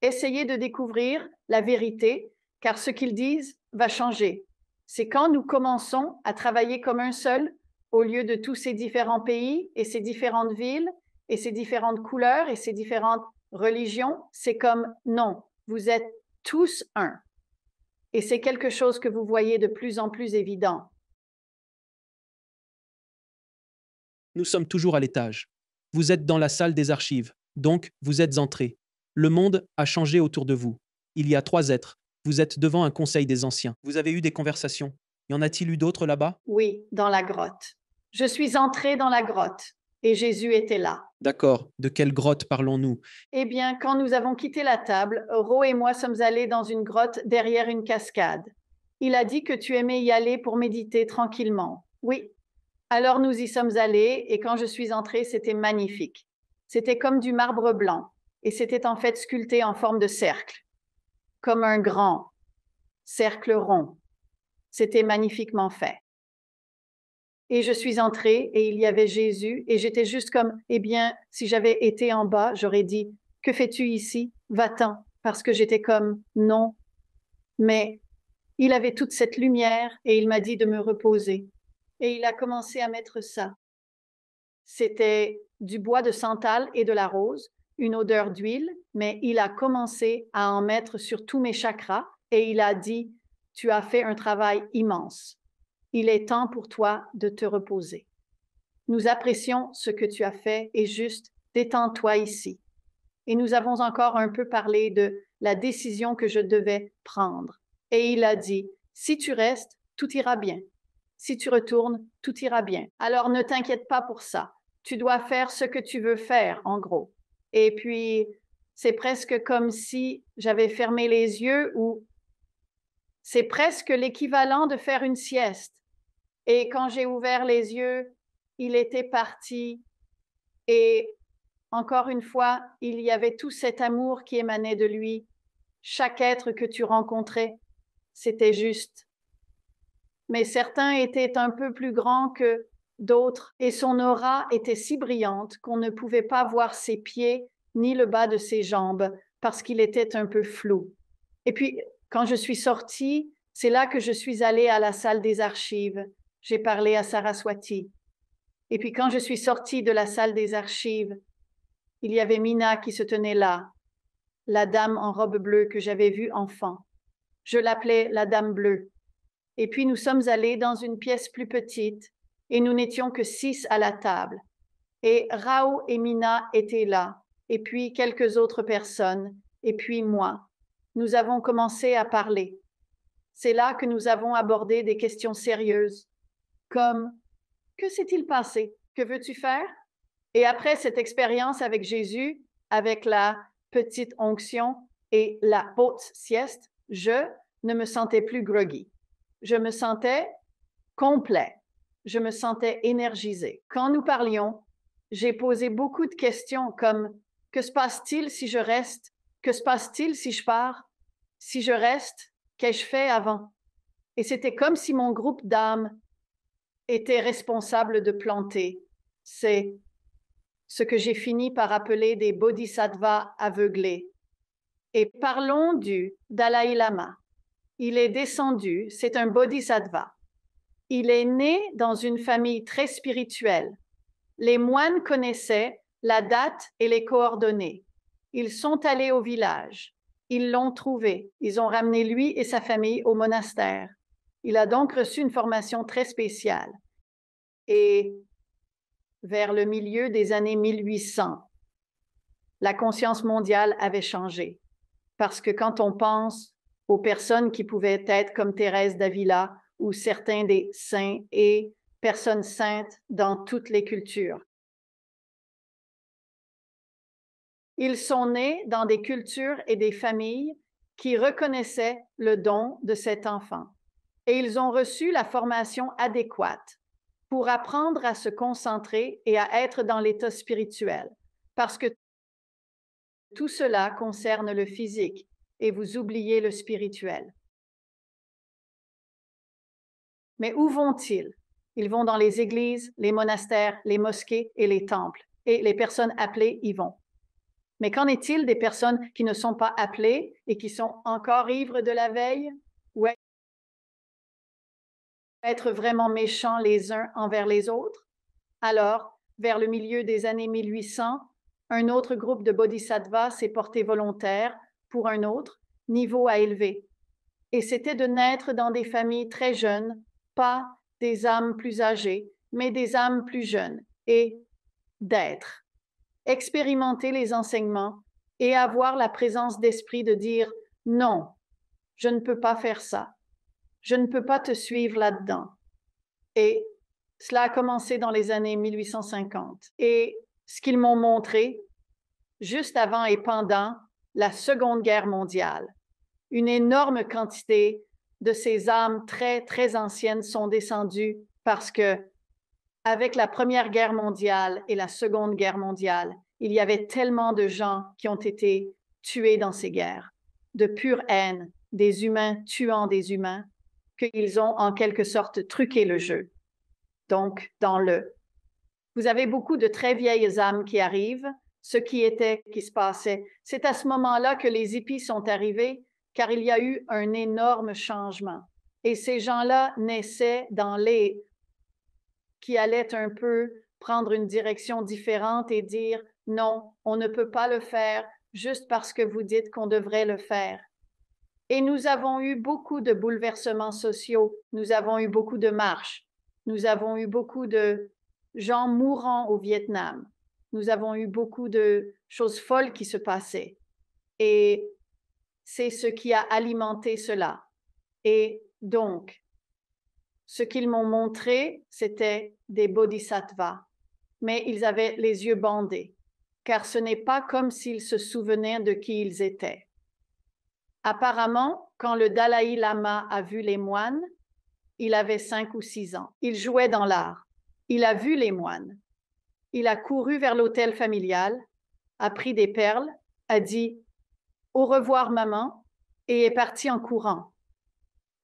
Speaker 1: Essayez de découvrir la vérité, car ce qu'ils disent va changer. C'est quand nous commençons à travailler comme un seul, au lieu de tous ces différents pays et ces différentes villes et ces différentes couleurs et ces différentes religions, c'est comme non, vous êtes tous un. Et c'est quelque chose que vous voyez de plus en plus évident.
Speaker 2: Nous sommes toujours à l'étage. Vous êtes dans la salle des archives, donc vous êtes entrés. Le monde a changé autour de vous. Il y a 3 êtres. Vous êtes devant un conseil des anciens. Vous avez eu des conversations. Y en a-t-il eu d'autres là-bas?
Speaker 1: Oui, dans la grotte. Je suis entrée dans la grotte et Jésus était là.
Speaker 2: D'accord. De quelle grotte parlons-nous?
Speaker 1: Eh bien, quand nous avons quitté la table, Ro et moi sommes allés dans une grotte derrière une cascade. Il a dit que tu aimais y aller pour méditer tranquillement. Oui. Alors nous y sommes allés et quand je suis entrée, c'était magnifique. C'était comme du marbre blanc et c'était en fait sculpté en forme de cercle, comme un grand cercle rond. C'était magnifiquement fait. Et je suis entrée et il y avait Jésus et j'étais juste comme, eh bien, si j'avais été en bas, j'aurais dit, que fais-tu ici? Va-t'en. Parce que j'étais comme, non. Mais il avait toute cette lumière et il m'a dit de me reposer. Et il a commencé à mettre ça. C'était du bois de santal et de la rose, une odeur d'huile, mais il a commencé à en mettre sur tous mes chakras et il a dit, tu as fait un travail immense. Il est temps pour toi de te reposer. Nous apprécions ce que tu as fait et juste détends-toi ici. Et nous avons encore un peu parlé de la décision que je devais prendre. Et il a dit, si tu restes, tout ira bien. Si tu retournes, tout ira bien. Alors ne t'inquiète pas pour ça. Tu dois faire ce que tu veux faire, en gros. Et puis, c'est presque comme si j'avais fermé les yeux ou c'est presque l'équivalent de faire une sieste. Et quand j'ai ouvert les yeux, il était parti. Et encore une fois, il y avait tout cet amour qui émanait de lui. Chaque être que tu rencontrais, c'était juste. Mais certains étaient un peu plus grands que d'autres, et son aura était si brillante qu'on ne pouvait pas voir ses pieds ni le bas de ses jambes parce qu'il était un peu flou. Et puis, quand je suis sortie, c'est là que je suis allée à la salle des archives. J'ai parlé à Saraswati. Et puis, quand je suis sortie de la salle des archives, il y avait Mina qui se tenait là, la dame en robe bleue que j'avais vue enfant. Je l'appelais la dame bleue. Et puis nous sommes allés dans une pièce plus petite et nous n'étions que 6 à la table. Et Rao et Mina étaient là, et puis quelques autres personnes, et puis moi. Nous avons commencé à parler. C'est là que nous avons abordé des questions sérieuses, comme « Que s'est-il passé? Que veux-tu faire? » Et après cette expérience avec Jésus, avec la petite onction et la haute sieste, je ne me sentais plus groggy. Je me sentais complet. Je me sentais énergisé. Quand nous parlions, j'ai posé beaucoup de questions comme « Que se passe-t-il si je reste? Que se passe-t-il si je pars? Si je reste, qu'ai-je fait avant? » Et c'était comme si mon groupe d'âmes était responsable de planter. C'est ce que j'ai fini par appeler des bodhisattvas aveuglés. Et parlons du Dalai Lama. Il est descendu, c'est un bodhisattva. Il est né dans une famille très spirituelle. Les moines connaissaient la date et les coordonnées. Ils sont allés au village. Ils l'ont trouvé. Ils ont ramené lui et sa famille au monastère. Il a donc reçu une formation très spéciale. Et vers le milieu des années 1800, la conscience mondiale avait changé. Parce que quand on pense aux personnes qui pouvaient être comme Thérèse d'Avila ou certains des saints et personnes saintes dans toutes les cultures, ils sont nés dans des cultures et des familles qui reconnaissaient le don de cet enfant. Et ils ont reçu la formation adéquate pour apprendre à se concentrer et à être dans l'état spirituel. Parce que tout cela concerne le physique et vous oubliez le spirituel. Mais où vont-ils? Ils vont dans les églises, les monastères, les mosquées et les temples. Et les personnes appelées y vont. Mais qu'en est-il des personnes qui ne sont pas appelées et qui sont encore ivres de la veille ou être vraiment méchants les uns envers les autres? Alors, vers le milieu des années 1800, un autre groupe de bodhisattvas s'est porté volontaire pour un autre niveau à élever. Et c'était de naître dans des familles très jeunes, pas des âmes plus âgées, mais des âmes plus jeunes, et d'être. Expérimenter les enseignements et avoir la présence d'esprit de dire « Non, je ne peux pas faire ça. Je ne peux pas te suivre là-dedans. » Et cela a commencé dans les années 1850. Et ce qu'ils m'ont montré, juste avant et pendant la Seconde Guerre mondiale, une énorme quantité de ces âmes très, très anciennes sont descendues parce que, avec la Première Guerre mondiale et la Seconde Guerre mondiale, il y avait tellement de gens qui ont été tués dans ces guerres, de pure haine, des humains tuant des humains, qu'ils ont en quelque sorte truqué le jeu. Donc, vous avez beaucoup de très vieilles âmes qui arrivent, ce qui se passait. C'est à ce moment-là que les hippies sont arrivés, car il y a eu un énorme changement. Et ces gens-là naissaient qui allaient un peu prendre une direction différente et dire « Non, on ne peut pas le faire juste parce que vous dites qu'on devrait le faire. » Et nous avons eu beaucoup de bouleversements sociaux, nous avons eu beaucoup de marches, nous avons eu beaucoup de gens mourant au Vietnam, nous avons eu beaucoup de choses folles qui se passaient. Et c'est ce qui a alimenté cela. Et donc, ce qu'ils m'ont montré, c'était des bodhisattvas, mais ils avaient les yeux bandés, car ce n'est pas comme s'ils se souvenaient de qui ils étaient. Apparemment, quand le Dalai Lama a vu les moines, il avait 5 ou 6 ans. Il jouait dans l'art. Il a vu les moines. Il a couru vers l'hôtel familial, a pris des perles, a dit « Au revoir, maman » et est parti en courant.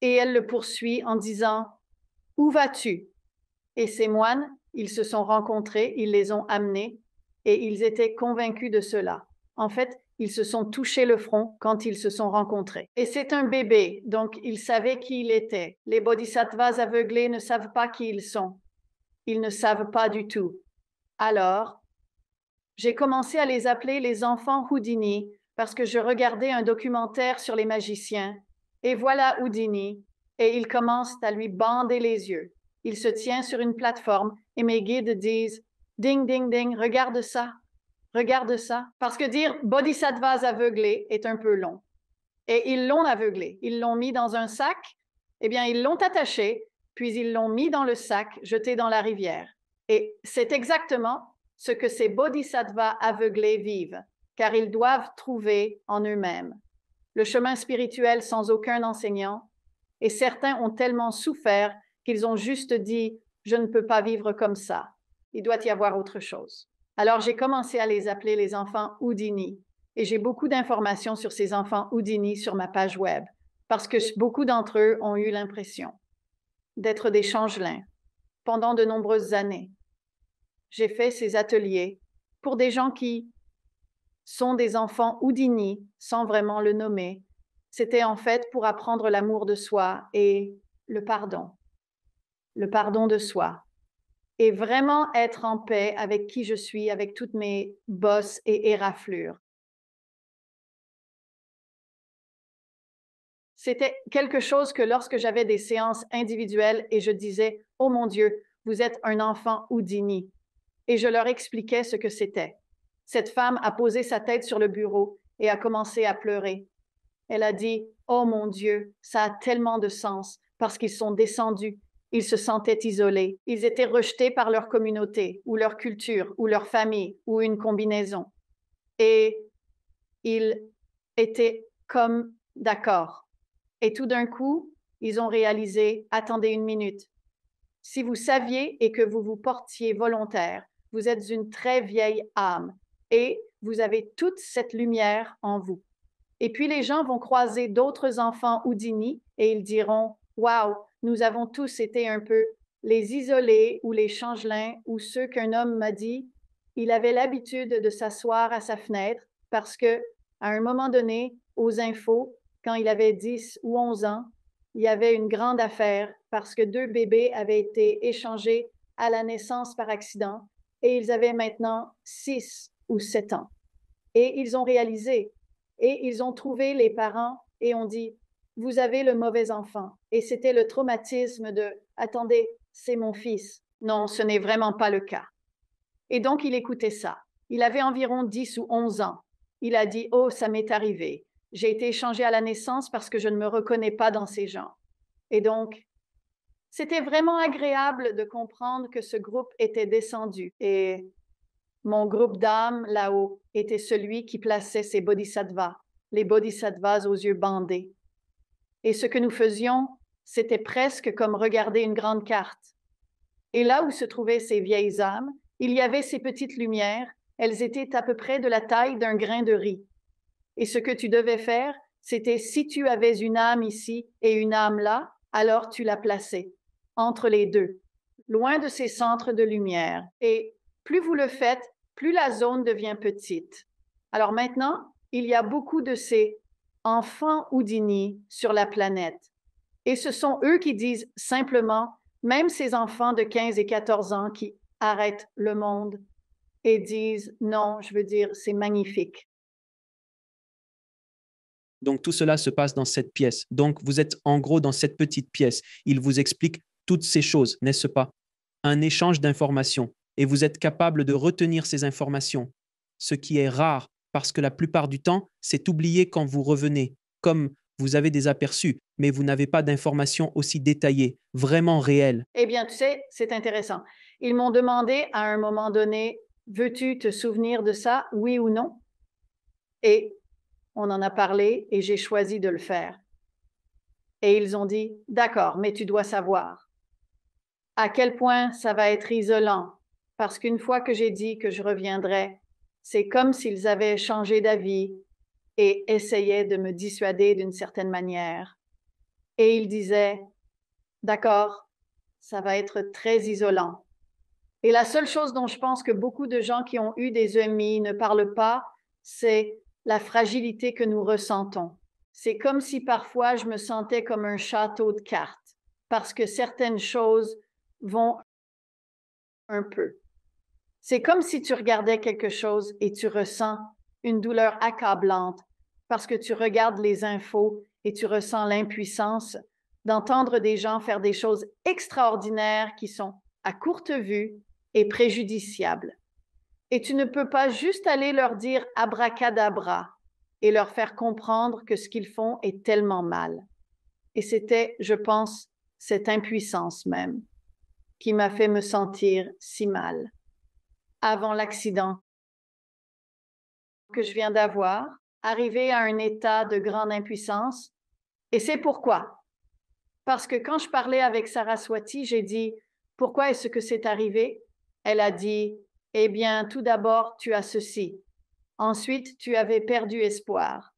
Speaker 1: Et elle le poursuit en disant « Où vas-tu » Et ces moines, ils se sont rencontrés, ils les ont amenés et ils étaient convaincus de cela. En fait, ils se sont touchés le front quand ils se sont rencontrés. Et c'est un bébé, donc ils savaient qui il était. Les bodhisattvas aveuglés ne savent pas qui ils sont. Ils ne savent pas du tout. Alors, j'ai commencé à les appeler les enfants Houdini parce que je regardais un documentaire sur les magiciens. Et voilà Houdini, et il commence à lui bander les yeux. Il se tient sur une plateforme et mes guides disent « Ding, ding, ding, regarde ça. Regarde ça. » Parce que dire « bodhisattvas aveuglés » est un peu long. Et ils l'ont aveuglé. Ils l'ont mis dans un sac. Eh bien, ils l'ont attaché, puis ils l'ont mis dans le sac, jeté dans la rivière. Et c'est exactement ce que ces bodhisattvas aveuglés vivent, car ils doivent trouver en eux-mêmes le chemin spirituel sans aucun enseignant. Et certains ont tellement souffert qu'ils ont juste dit « Je ne peux pas vivre comme ça. Il doit y avoir autre chose. » Alors, j'ai commencé à les appeler les enfants Houdini. Et j'ai beaucoup d'informations sur ces enfants Houdini sur ma page web, parce que beaucoup d'entre eux ont eu l'impression d'être des changelins pendant de nombreuses années. J'ai fait ces ateliers pour des gens qui sont des enfants Houdini, sans vraiment le nommer. C'était en fait pour apprendre l'amour de soi et le pardon de soi. et vraiment être en paix avec qui je suis, avec toutes mes bosses et éraflures. C'était quelque chose que lorsque j'avais des séances individuelles et je disais: «Oh mon Dieu, vous êtes un enfant Houdini», et je leur expliquais ce que c'était. Cette femme a posé sa tête sur le bureau et a commencé à pleurer. Elle a dit: «Oh mon Dieu, ça a tellement de sens parce qu'ils sont descendus. Ils se sentaient isolés. Ils étaient rejetés par leur communauté ou leur culture ou leur famille ou une combinaison. Et ils étaient comme d'accord. Et tout d'un coup, ils ont réalisé: attendez une minute. Si vous saviez et que vous vous portiez volontaire, vous êtes une très vieille âme et vous avez toute cette lumière en vous. Et puis les gens vont croiser d'autres enfants Houdini et ils diront: waouh, nous avons tous été un peu les isolés ou les changelins ou ceux qu'un homme m'a dit, il avait l'habitude de s'asseoir à sa fenêtre parce que, à un moment donné, aux infos, quand il avait 10 ou 11 ans, il y avait une grande affaire parce que deux bébés avaient été échangés à la naissance par accident et ils avaient maintenant 6 ou 7 ans. Et ils ont réalisé et ils ont trouvé les parents et ont dit: vous avez le mauvais enfant. Et c'était le traumatisme de: attendez, c'est mon fils. Non, ce n'est vraiment pas le cas. Et donc il écoutait ça. Il avait environ 10 ou 11 ans. Il a dit: oh, ça m'est arrivé. J'ai été échangé à la naissance parce que je ne me reconnais pas dans ces gens. Et donc, c'était vraiment agréable de comprendre que ce groupe était descendu. Et mon groupe d'âmes là-haut était celui qui plaçait ces bodhisattvas, les bodhisattvas aux yeux bandés. Et ce que nous faisions, c'était presque comme regarder une grande carte. Et là où se trouvaient ces vieilles âmes, il y avait ces petites lumières, elles étaient à peu près de la taille d'un grain de riz. Et ce que tu devais faire, c'était si tu avais une âme ici et une âme là, alors tu la plaçais entre les deux, loin de ces centres de lumière. Et plus vous le faites, plus la zone devient petite. Alors maintenant, il y a beaucoup de ces enfants Houdini sur la planète. Et ce sont eux qui disent simplement, même ces enfants de 15 et 14 ans qui arrêtent le monde et disent, non, je veux dire, c'est magnifique.
Speaker 2: Donc tout cela se passe dans cette pièce. Donc vous êtes en gros dans cette petite pièce. Il vous explique toutes ces choses, n'est-ce pas? Un échange d'informations. Et vous êtes capable de retenir ces informations, ce qui est rare parce que la plupart du temps, c'est oublié quand vous revenez, comme vous avez des aperçus, mais vous n'avez pas d'informations aussi détaillées, vraiment réelles.
Speaker 1: Eh bien, tu sais, c'est intéressant. Ils m'ont demandé à un moment donné, veux-tu te souvenir de ça, oui ou non? Et on en a parlé et j'ai choisi de le faire. Et ils ont dit, d'accord, mais tu dois savoir à quel point ça va être isolant, parce qu'une fois que j'ai dit que je reviendrai, c'est comme s'ils avaient changé d'avis et essayaient de me dissuader d'une certaine manière. Et ils disaient, d'accord, ça va être très isolant. Et la seule chose dont je pense que beaucoup de gens qui ont eu des EMI ne parlent pas, c'est la fragilité que nous ressentons. C'est comme si parfois je me sentais comme un château de cartes, parce que certaines choses vont un peu. C'est comme si tu regardais quelque chose et tu ressens une douleur accablante, parce que tu regardes les infos et tu ressens l'impuissance d'entendre des gens faire des choses extraordinaires qui sont à courte vue et préjudiciables. Et tu ne peux pas juste aller leur dire abracadabra et leur faire comprendre que ce qu'ils font est tellement mal. Et c'était, je pense, cette impuissance même qui m'a fait me sentir si mal. Avant l'accident que je viens d'avoir, arrivé à un état de grande impuissance. Et c'est pourquoi. Parce que quand je parlais avec Saraswati, j'ai dit, pourquoi est-ce que c'est arrivé? Elle a dit, eh bien, tout d'abord, tu as ceci. Ensuite, tu avais perdu espoir.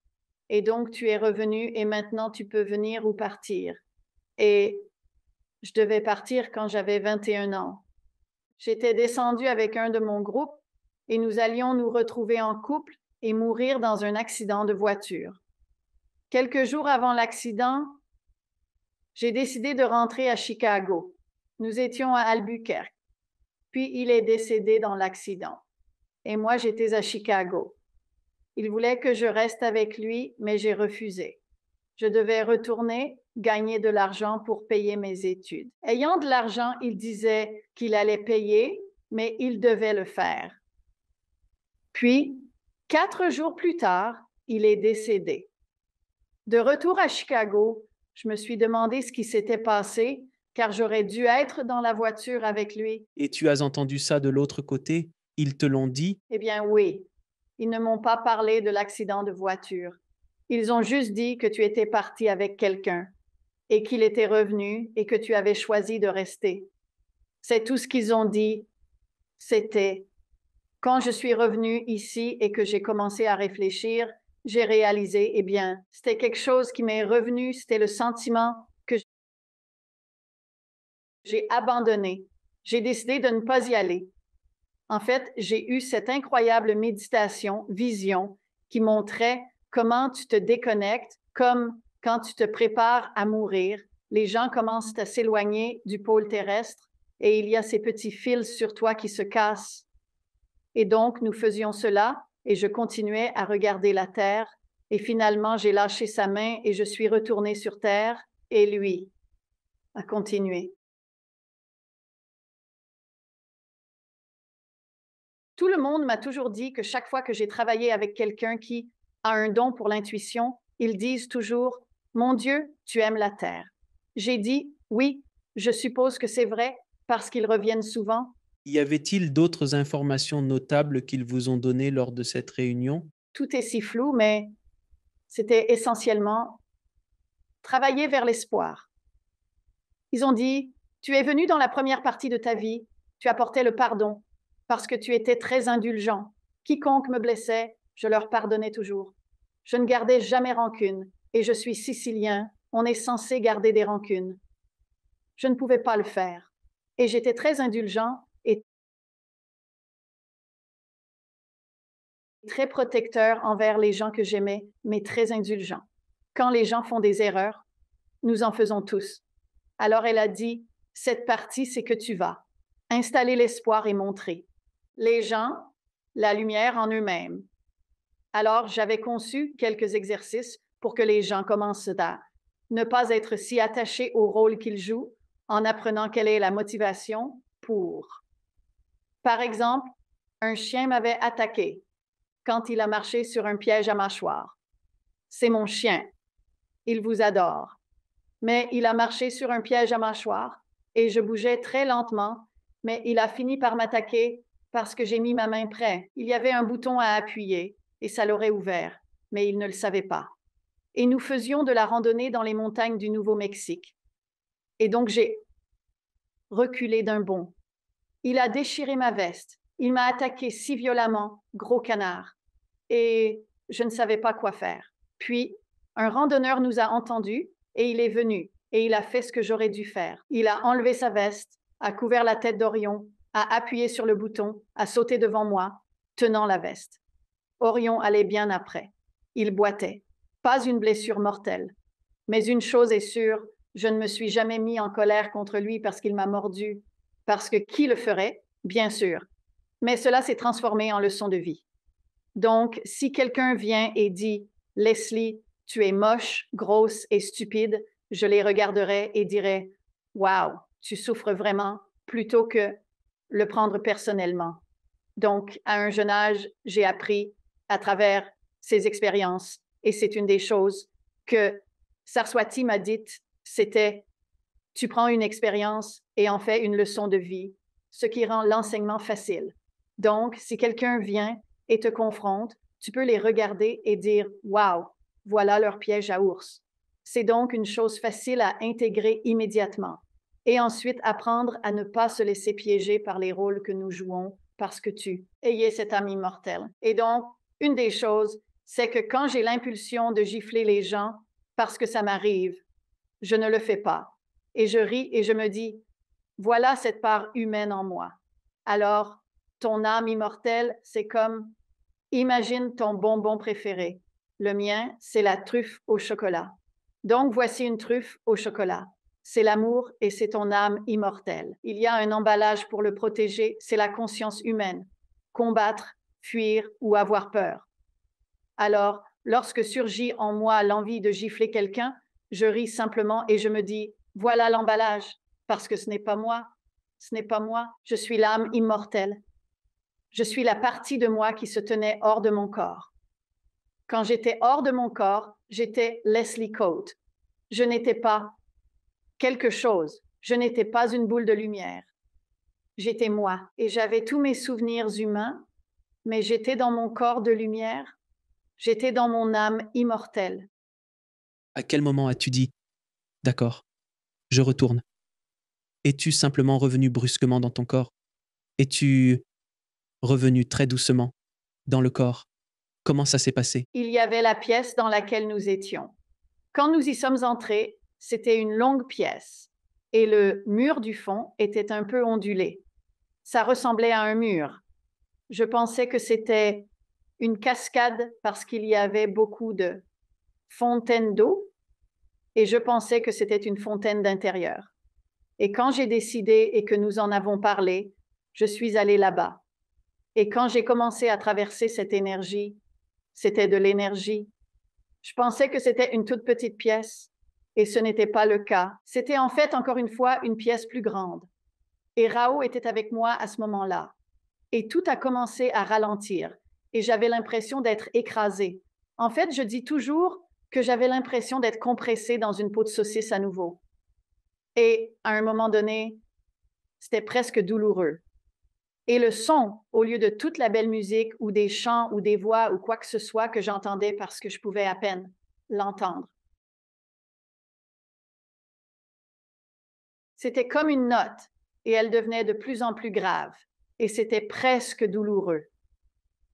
Speaker 1: Et donc, tu es revenu et maintenant, tu peux venir ou partir. Et je devais partir quand j'avais 21 ans. J'étais descendue avec un de mon groupe et nous allions nous retrouver en couple et mourir dans un accident de voiture. Quelques jours avant l'accident, j'ai décidé de rentrer à Chicago. Nous étions à Albuquerque. Puis il est décédé dans l'accident. Et moi, j'étais à Chicago. Il voulait que je reste avec lui, mais j'ai refusé. Je devais retourner, gagner de l'argent pour payer mes études. Ayant de l'argent, il disait qu'il allait payer, mais il devait le faire. Puis, 4 jours plus tard, il est décédé. De retour à Chicago, je me suis demandé ce qui s'était passé, car j'aurais dû être dans la voiture avec lui.
Speaker 2: Et tu as entendu ça de l'autre côté? Ils te l'ont dit?
Speaker 1: Eh bien oui, ils ne m'ont pas parlé de l'accident de voiture. Ils ont juste dit que tu étais parti avec quelqu'un et qu'il était revenu et que tu avais choisi de rester. C'est tout ce qu'ils ont dit. C'était quand je suis revenue ici et que j'ai commencé à réfléchir, j'ai réalisé, eh bien, c'était quelque chose qui m'est revenu, c'était le sentiment que j'ai abandonné. J'ai décidé de ne pas y aller. En fait, j'ai eu cette incroyable méditation, vision, qui montrait comment tu te déconnectes, comme quand tu te prépares à mourir. Les gens commencent à s'éloigner du pôle terrestre et il y a ces petits fils sur toi qui se cassent. Et donc, nous faisions cela et je continuais à regarder la terre. Et finalement, j'ai lâché sa main et je suis retournée sur terre et lui a continué. Tout le monde m'a toujours dit que chaque fois que j'ai travaillé avec quelqu'un qui a un don pour l'intuition, ils disent toujours « Mon Dieu, tu aimes la terre ». J'ai dit « Oui, je suppose que c'est vrai parce qu'ils reviennent souvent ».
Speaker 2: Y avait-il d'autres informations notables qu'ils vous ont données lors de cette réunion?
Speaker 1: Tout est si flou, mais c'était essentiellement travailler vers l'espoir. Ils ont dit « Tu es venu dans la première partie de ta vie, tu apportais le pardon parce que tu étais très indulgent. Quiconque me blessait, je leur pardonnais toujours. Je ne gardais jamais rancune et je suis sicilien, on est censé garder des rancunes. Je ne pouvais pas le faire et j'étais très indulgent et très protecteur envers les gens que j'aimais, mais très indulgent. Quand les gens font des erreurs, nous en faisons tous. Alors elle a dit, cette partie, c'est que tu vas installer l'espoir et montrer. Les gens, la lumière en eux-mêmes. Alors j'avais conçu quelques exercices pour que les gens commencent à ne pas être si attachés au rôle qu'ils jouent en apprenant quelle est la motivation pour. Par exemple, un chien m'avait attaqué quand il a marché sur un piège à mâchoire. C'est mon chien. Il vous adore. Mais il a marché sur un piège à mâchoire et je bougeais très lentement, mais il a fini par m'attaquer parce que j'ai mis ma main près. Il y avait un bouton à appuyer et ça l'aurait ouvert, mais il ne le savait pas. Et nous faisions de la randonnée dans les montagnes du Nouveau-Mexique. Et donc j'ai reculé d'un bond. Il a déchiré ma veste. Il m'a attaqué si violemment, gros canard. Et je ne savais pas quoi faire. Puis, un randonneur nous a entendus et il est venu et il a fait ce que j'aurais dû faire. Il a enlevé sa veste, a couvert la tête d'Orion, a appuyé sur le bouton, a sauté devant moi, tenant la veste. Orion allait bien après. Il boitait. Pas une blessure mortelle. Mais une chose est sûre, je ne me suis jamais mis en colère contre lui parce qu'il m'a mordu. Parce que qui le ferait? Bien sûr. Mais cela s'est transformé en leçon de vie. Donc, si quelqu'un vient et dit « Leslie, tu es moche, grosse et stupide », je les regarderai et dirai « Wow, tu souffres vraiment », plutôt que le prendre personnellement. Donc, à un jeune âge, j'ai appris à travers ces expériences et c'est une des choses que Saraswati m'a dites, c'était « Tu prends une expérience et en fais une leçon de vie », ce qui rend l'enseignement facile. Donc, si quelqu'un vient et te confrontent, tu peux les regarder et dire « Wow, voilà leur piège à ours ». C'est donc une chose facile à intégrer immédiatement. Et ensuite, apprendre à ne pas se laisser piéger par les rôles que nous jouons parce que tu ayez cette âme immortelle. Et donc, une des choses, c'est que quand j'ai l'impulsion de gifler les gens parce que ça m'arrive, je ne le fais pas. Et je ris et je me dis « Voilà cette part humaine en moi ». Alors, ton âme immortelle, c'est comme imagine ton bonbon préféré. Le mien, c'est la truffe au chocolat. Donc, voici une truffe au chocolat. c'est l'amour et c'est ton âme immortelle. Il y a un emballage pour le protéger, c'est la conscience humaine. Combattre, fuir ou avoir peur. Alors, lorsque surgit en moi l'envie de gifler quelqu'un, je ris simplement et je me dis, voilà l'emballage, parce que ce n'est pas moi, ce n'est pas moi, je suis l'âme immortelle. Je suis la partie de moi qui se tenait hors de mon corps. Quand j'étais hors de mon corps, j'étais Leslie Coate. Je n'étais pas quelque chose, je n'étais pas une boule de lumière. J'étais moi et j'avais tous mes souvenirs humains, mais j'étais dans mon corps de lumière, j'étais dans mon âme immortelle.
Speaker 2: À quel moment as-tu dit « D'accord, je retourne » Es-tu simplement revenu brusquement dans ton corps? Es-tu revenu très doucement dans le corps? Comment ça s'est passé?
Speaker 1: Il y avait la pièce dans laquelle nous étions. Quand nous y sommes entrés, c'était une longue pièce et le mur du fond était un peu ondulé. Ça ressemblait à un mur. Je pensais que c'était une cascade parce qu'il y avait beaucoup de fontaines d'eau et je pensais que c'était une fontaine d'intérieur. Et quand j'ai décidé et que nous en avons parlé, je suis allée là-bas. Et quand j'ai commencé à traverser cette énergie, c'était de l'énergie. Je pensais que c'était une toute petite pièce et ce n'était pas le cas. C'était en fait, encore une fois, une pièce plus grande. Et Rao était avec moi à ce moment-là. Et tout a commencé à ralentir et j'avais l'impression d'être écrasée. En fait, je dis toujours que j'avais l'impression d'être compressée dans une peau de saucisse à nouveau. Et à un moment donné, c'était presque douloureux. Et le son, au lieu de toute la belle musique ou des chants ou des voix ou quoi que ce soit que j'entendais parce que je pouvais à peine l'entendre. C'était comme une note et elle devenait de plus en plus grave et c'était presque douloureux.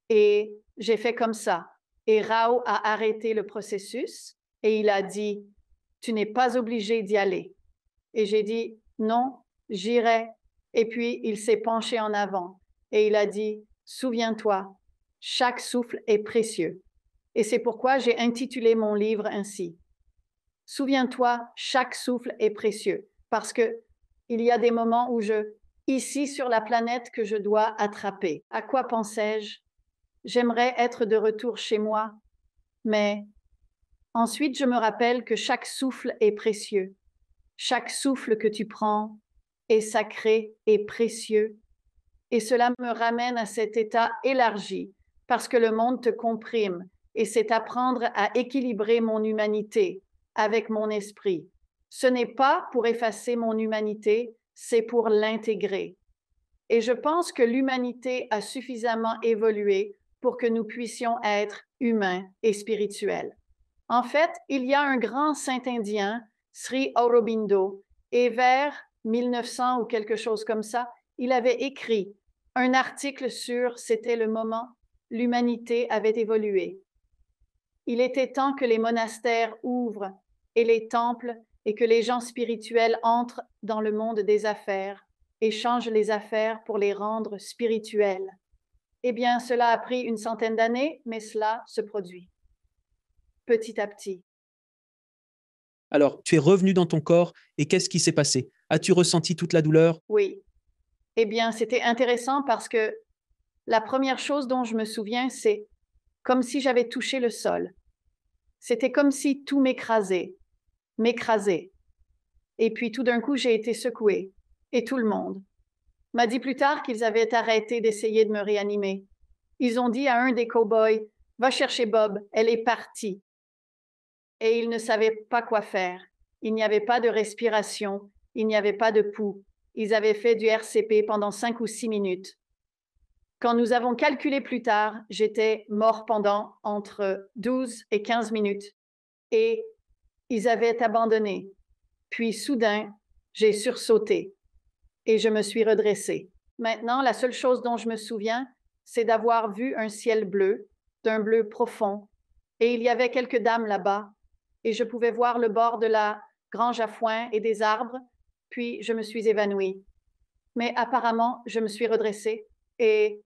Speaker 1: Et j'ai fait comme ça. Et Rao a arrêté le processus et il a dit, tu n'es pas obligé d'y aller. Et j'ai dit, non, j'irai. Et puis, il s'est penché en avant et il a dit, souviens-toi, chaque souffle est précieux. Et c'est pourquoi j'ai intitulé mon livre ainsi. Souviens-toi, chaque souffle est précieux. Parce que il y a des moments où ici sur la planète, que je dois attraper. À quoi pensais-je? J'aimerais être de retour chez moi, mais ensuite je me rappelle que chaque souffle est précieux. Chaque souffle que tu prends est sacré et précieux. Et cela me ramène à cet état élargi, parce que le monde te comprime, et c'est apprendre à équilibrer mon humanité avec mon esprit. Ce n'est pas pour effacer mon humanité, c'est pour l'intégrer. Et je pense que l'humanité a suffisamment évolué pour que nous puissions être humains et spirituels. En fait, il y a un grand saint indien, Sri Aurobindo, et vers 1900 ou quelque chose comme ça, il avait écrit un article sur c'était le moment, l'humanité avait évolué. Il était temps que les monastères ouvrent et les temples et que les gens spirituels entrent dans le monde des affaires et changent les affaires pour les rendre spirituelles. Eh bien, cela a pris une centaine d'années, mais cela se produit petit à petit.
Speaker 2: Alors, tu es revenu dans ton corps et qu'est-ce qui s'est passé? As-tu ressenti toute la douleur?
Speaker 1: Oui. Eh bien, c'était intéressant parce que la première chose dont je me souviens, c'est comme si j'avais touché le sol. C'était comme si tout m'écrasait. Et puis tout d'un coup, j'ai été secouée. Et tout le monde m'a dit plus tard qu'ils avaient arrêté d'essayer de me réanimer. Ils ont dit à un des cow-boys, va chercher Bob, elle est partie. Et ils ne savaient pas quoi faire. Il n'y avait pas de respiration, il n'y avait pas de pouls. Ils avaient fait du RCP pendant 5 ou 6 minutes. Quand nous avons calculé plus tard, j'étais mort pendant entre 12 et 15 minutes. Et ils avaient abandonné. Puis soudain, j'ai sursauté et je me suis redressée. Maintenant, la seule chose dont je me souviens, c'est d'avoir vu un ciel bleu, d'un bleu profond. Et il y avait quelques dames là-bas et je pouvais voir le bord de la grange à foin et des arbres, puis je me suis évanouie. Mais apparemment, je me suis redressée et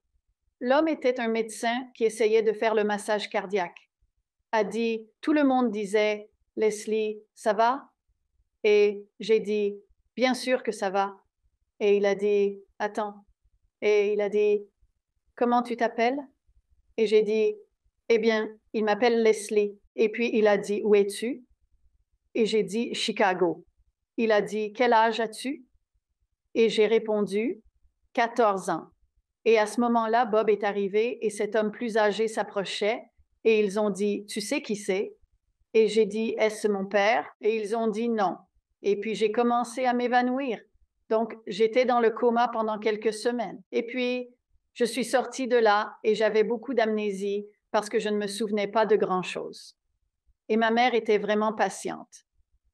Speaker 1: l'homme était un médecin qui essayait de faire le massage cardiaque. A dit, tout le monde disait, Leslie, ça va? Et j'ai dit, bien sûr que ça va. Et il a dit, attends. Et il a dit, comment tu t'appelles? Et j'ai dit, eh bien, il m'appelle Leslie. Et puis il a dit, où es-tu? Et j'ai dit, Chicago. Il a dit, quel âge as-tu? Et j'ai répondu, 14 ans. Et à ce moment-là, Bob est arrivé et cet homme plus âgé s'approchait et ils ont dit, tu sais qui c'est? Et j'ai dit, est-ce mon père? Et ils ont dit non. Et puis j'ai commencé à m'évanouir. Donc j'étais dans le coma pendant quelques semaines. Et puis je suis sortie de là et j'avais beaucoup d'amnésie parce que je ne me souvenais pas de grand-chose. Et ma mère était vraiment patiente.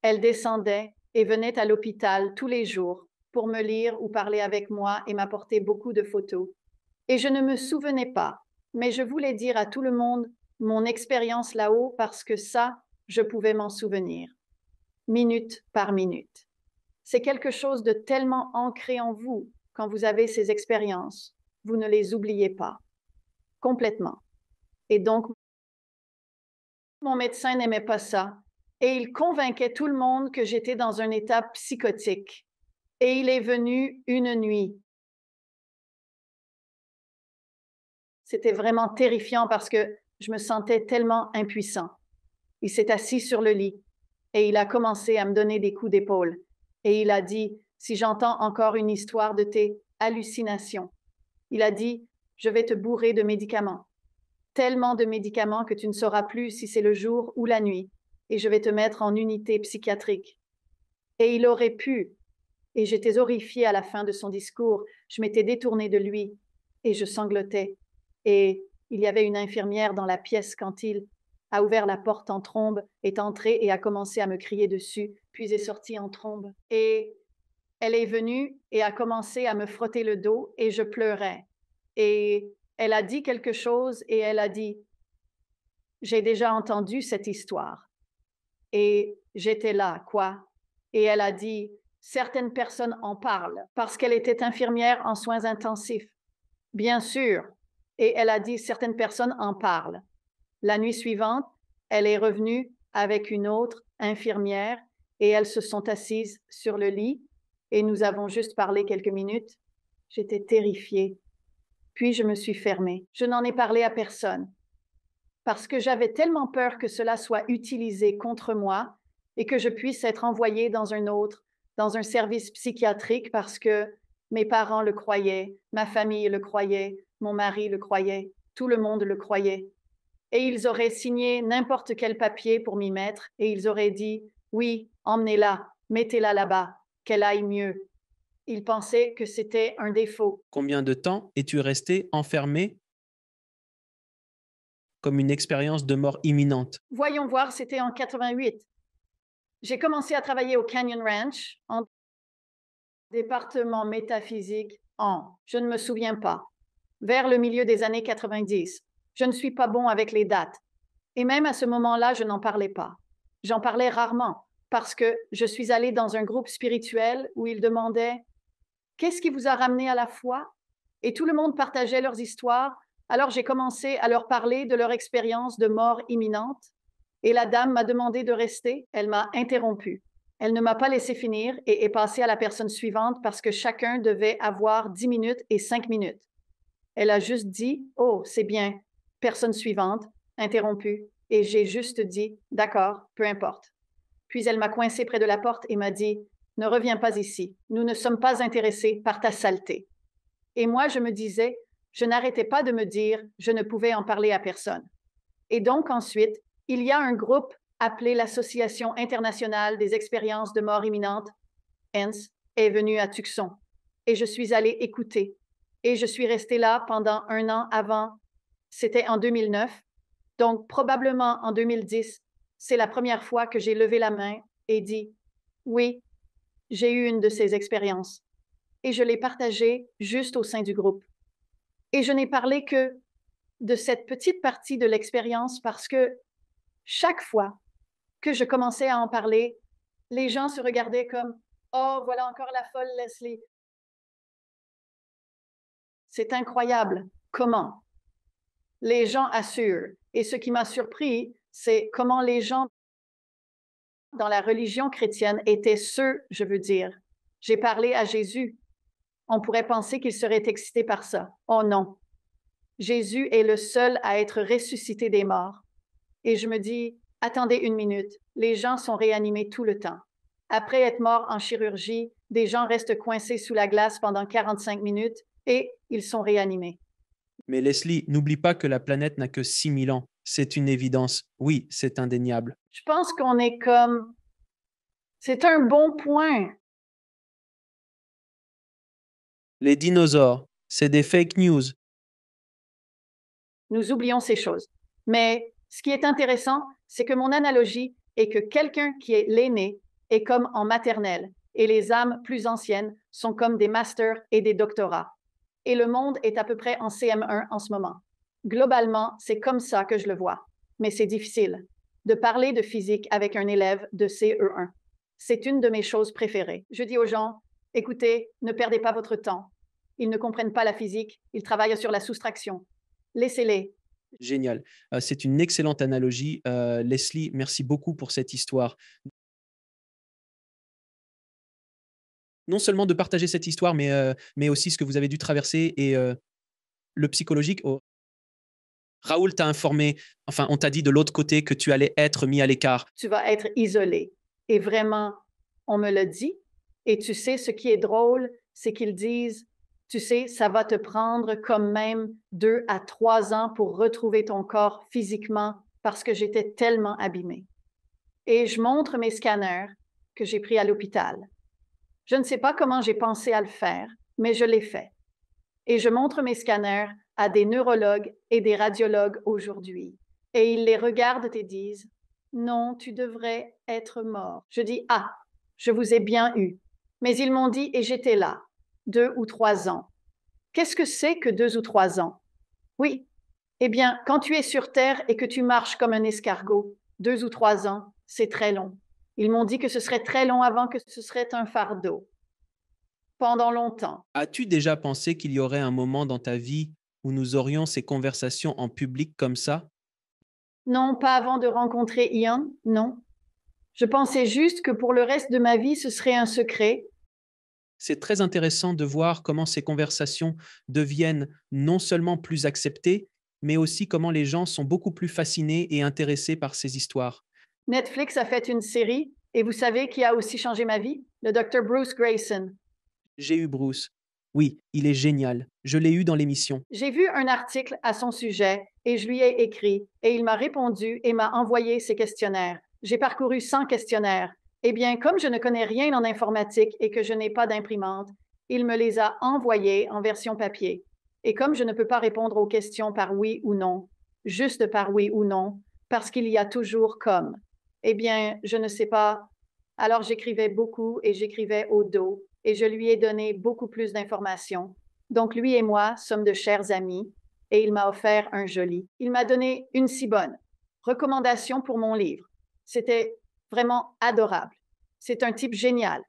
Speaker 1: Elle descendait et venait à l'hôpital tous les jours pour me lire ou parler avec moi et m'apporter beaucoup de photos. Et je ne me souvenais pas, mais je voulais dire à tout le monde mon expérience là-haut parce que ça, je pouvais m'en souvenir, minute par minute. C'est quelque chose de tellement ancré en vous quand vous avez ces expériences. Vous ne les oubliez pas, complètement. Et donc, mon médecin n'aimait pas ça. Et il convainquait tout le monde que j'étais dans un état psychotique. Et il est venu une nuit. C'était vraiment terrifiant parce que je me sentais tellement impuissant. Il s'est assis sur le lit et il a commencé à me donner des coups d'épaule. Et il a dit, si j'entends encore une histoire de tes hallucinations, il a dit, je vais te bourrer de médicaments. Tellement de médicaments que tu ne sauras plus si c'est le jour ou la nuit. Et je vais te mettre en unité psychiatrique. Et il aurait pu. Et j'étais horrifiée à la fin de son discours. Je m'étais détournée de lui et je sanglotais. Et il y avait une infirmière dans la pièce quand il a ouvert la porte en trombe, est entrée et a commencé à me crier dessus, puis est sortie en trombe. Et elle est venue et a commencé à me frotter le dos et je pleurais. Et elle a dit quelque chose et elle a dit, j'ai déjà entendu cette histoire. Et j'étais là, quoi. Et elle a dit, certaines personnes en parlent parce qu'elle était infirmière en soins intensifs. Bien sûr. Et elle a dit, certaines personnes en parlent. La nuit suivante, elle est revenue avec une autre infirmière et elles se sont assises sur le lit et nous avons juste parlé quelques minutes. J'étais terrifiée. Puis je me suis fermée. Je n'en ai parlé à personne parce que j'avais tellement peur que cela soit utilisé contre moi et que je puisse être envoyée dans un autre, dans un service psychiatrique parce que mes parents le croyaient, ma famille le croyait, mon mari le croyait, tout le monde le croyait. Et ils auraient signé n'importe quel papier pour m'y mettre et ils auraient dit, oui, emmenez-la, mettez-la là-bas, qu'elle aille mieux. Ils pensaient que c'était un défaut.
Speaker 2: Combien de temps es-tu resté enfermé comme une expérience de mort imminente?
Speaker 1: Voyons voir, c'était en 88. J'ai commencé à travailler au Canyon Ranch en département métaphysique en, je ne me souviens pas, vers le milieu des années 90. Je ne suis pas bon avec les dates. Et même à ce moment-là, je n'en parlais pas. J'en parlais rarement parce que je suis allée dans un groupe spirituel où ils demandaient qu'est-ce qui vous a ramené à la foi? Et tout le monde partageait leurs histoires. Alors j'ai commencé à leur parler de leur expérience de mort imminente. Et la dame m'a demandé de rester. Elle m'a interrompu. Elle ne m'a pas laissé finir et est passée à la personne suivante parce que chacun devait avoir 10 minutes et 5 minutes. Elle a juste dit, oh, c'est bien, personne suivante, interrompue. Et j'ai juste dit, d'accord, peu importe. Puis elle m'a coincé près de la porte et m'a dit, ne reviens pas ici, nous ne sommes pas intéressés par ta saleté. Et moi, je me disais, je n'arrêtais pas de me dire, je ne pouvais en parler à personne. Et donc ensuite, il y a un groupe appelé l'Association internationale des expériences de mort imminente, ENS, est venu à Tucson. Et je suis allée écouter. Et je suis restée là pendant un an avant. C'était en 2009. Donc, probablement en 2010, c'est la première fois que j'ai levé la main et dit, oui, j'ai eu une de ces expériences. Et je l'ai partagée juste au sein du groupe. Et je n'ai parlé que de cette petite partie de l'expérience parce que chaque fois que je commençais à en parler, les gens se regardaient comme, oh, voilà encore la folle Leslie. C'est incroyable. Comment? Les gens assurent. Et ce qui m'a surpris, c'est comment les gens dans la religion chrétienne étaient ceux, je veux dire. J'ai parlé à Jésus. On pourrait penser qu'il serait excité par ça. Oh non. Jésus est le seul à être ressuscité des morts. Et je me dis, attendez une minute, les gens sont réanimés tout le temps. Après être morts en chirurgie, des gens restent coincés sous la glace pendant 45 minutes et ils sont réanimés.
Speaker 2: Mais Leslie, n'oublie pas que la planète n'a que 6000 ans. C'est une évidence. Oui, c'est indéniable.
Speaker 1: Je pense qu'on est comme... C'est un bon point.
Speaker 2: Les dinosaures, c'est des fake news.
Speaker 1: Nous oublions ces choses. Mais ce qui est intéressant, c'est que mon analogie est que quelqu'un qui est l'aîné est comme en maternelle et les âmes plus anciennes sont comme des masters et des doctorats. Et le monde est à peu près en CM1 en ce moment. Globalement, c'est comme ça que je le vois. Mais c'est difficile de parler de physique avec un élève de CE1. C'est une de mes choses préférées. Je dis aux gens, écoutez, ne perdez pas votre temps. Ils ne comprennent pas la physique, ils travaillent sur la soustraction. Laissez-les.
Speaker 2: Génial. C'est une excellente analogie. Leslie, merci beaucoup pour cette histoire. Non seulement de partager cette histoire, mais aussi ce que vous avez dû traverser et le psychologique. Oh, Raoul t'a informé, enfin, on t'a dit de l'autre côté que tu allais être mis à l'écart.
Speaker 1: Tu vas être isolé. Et vraiment, on me l'a dit. Et tu sais, ce qui est drôle, c'est qu'ils disent, tu sais, ça va te prendre comme même 2 à 3 ans pour retrouver ton corps physiquement parce que j'étais tellement abîmée. Et je montre mes scanners que j'ai pris à l'hôpital. Je ne sais pas comment j'ai pensé à le faire, mais je l'ai fait. Et je montre mes scanners à des neurologues et des radiologues aujourd'hui. Et ils les regardent et disent, non, tu devrais être mort. Je dis, ah, je vous ai bien eu. Mais ils m'ont dit, et j'étais là, 2 ou 3 ans. Qu'est-ce que c'est que 2 ou 3 ans? Oui. Eh bien, quand tu es sur Terre et que tu marches comme un escargot, 2 ou 3 ans, c'est très long. Ils m'ont dit que ce serait très long avant que ce serait un fardeau. Pendant longtemps.
Speaker 2: As-tu déjà pensé qu'il y aurait un moment dans ta vie où nous aurions ces conversations en public comme ça?
Speaker 1: Non, pas avant de rencontrer Ian, non. Je pensais juste que pour le reste de ma vie, ce serait un secret.
Speaker 2: C'est très intéressant de voir comment ces conversations deviennent non seulement plus acceptées, mais aussi comment les gens sont beaucoup plus fascinés et intéressés par ces histoires.
Speaker 1: Netflix a fait une série, et vous savez qui a aussi changé ma vie? Le docteur Bruce Grayson.
Speaker 2: J'ai eu Bruce. Oui, il est génial. Je l'ai eu dans l'émission.
Speaker 1: J'ai vu un article à son sujet, et je lui ai écrit, et il m'a répondu et m'a envoyé ses questionnaires. J'ai parcouru 100 questionnaires. Eh bien, comme je ne connais rien en informatique et que je n'ai pas d'imprimante, il me les a envoyés en version papier. Et comme je ne peux pas répondre aux questions par oui ou non, juste par oui ou non, parce qu'il y a toujours comme, eh bien, je ne sais pas. Alors j'écrivais beaucoup et j'écrivais au dos et je lui ai donné beaucoup plus d'informations. Donc lui et moi sommes de chers amis et il m'a offert un joli. Il m'a donné une si bonne recommandation pour mon livre. C'était vraiment adorable. C'est un type génial.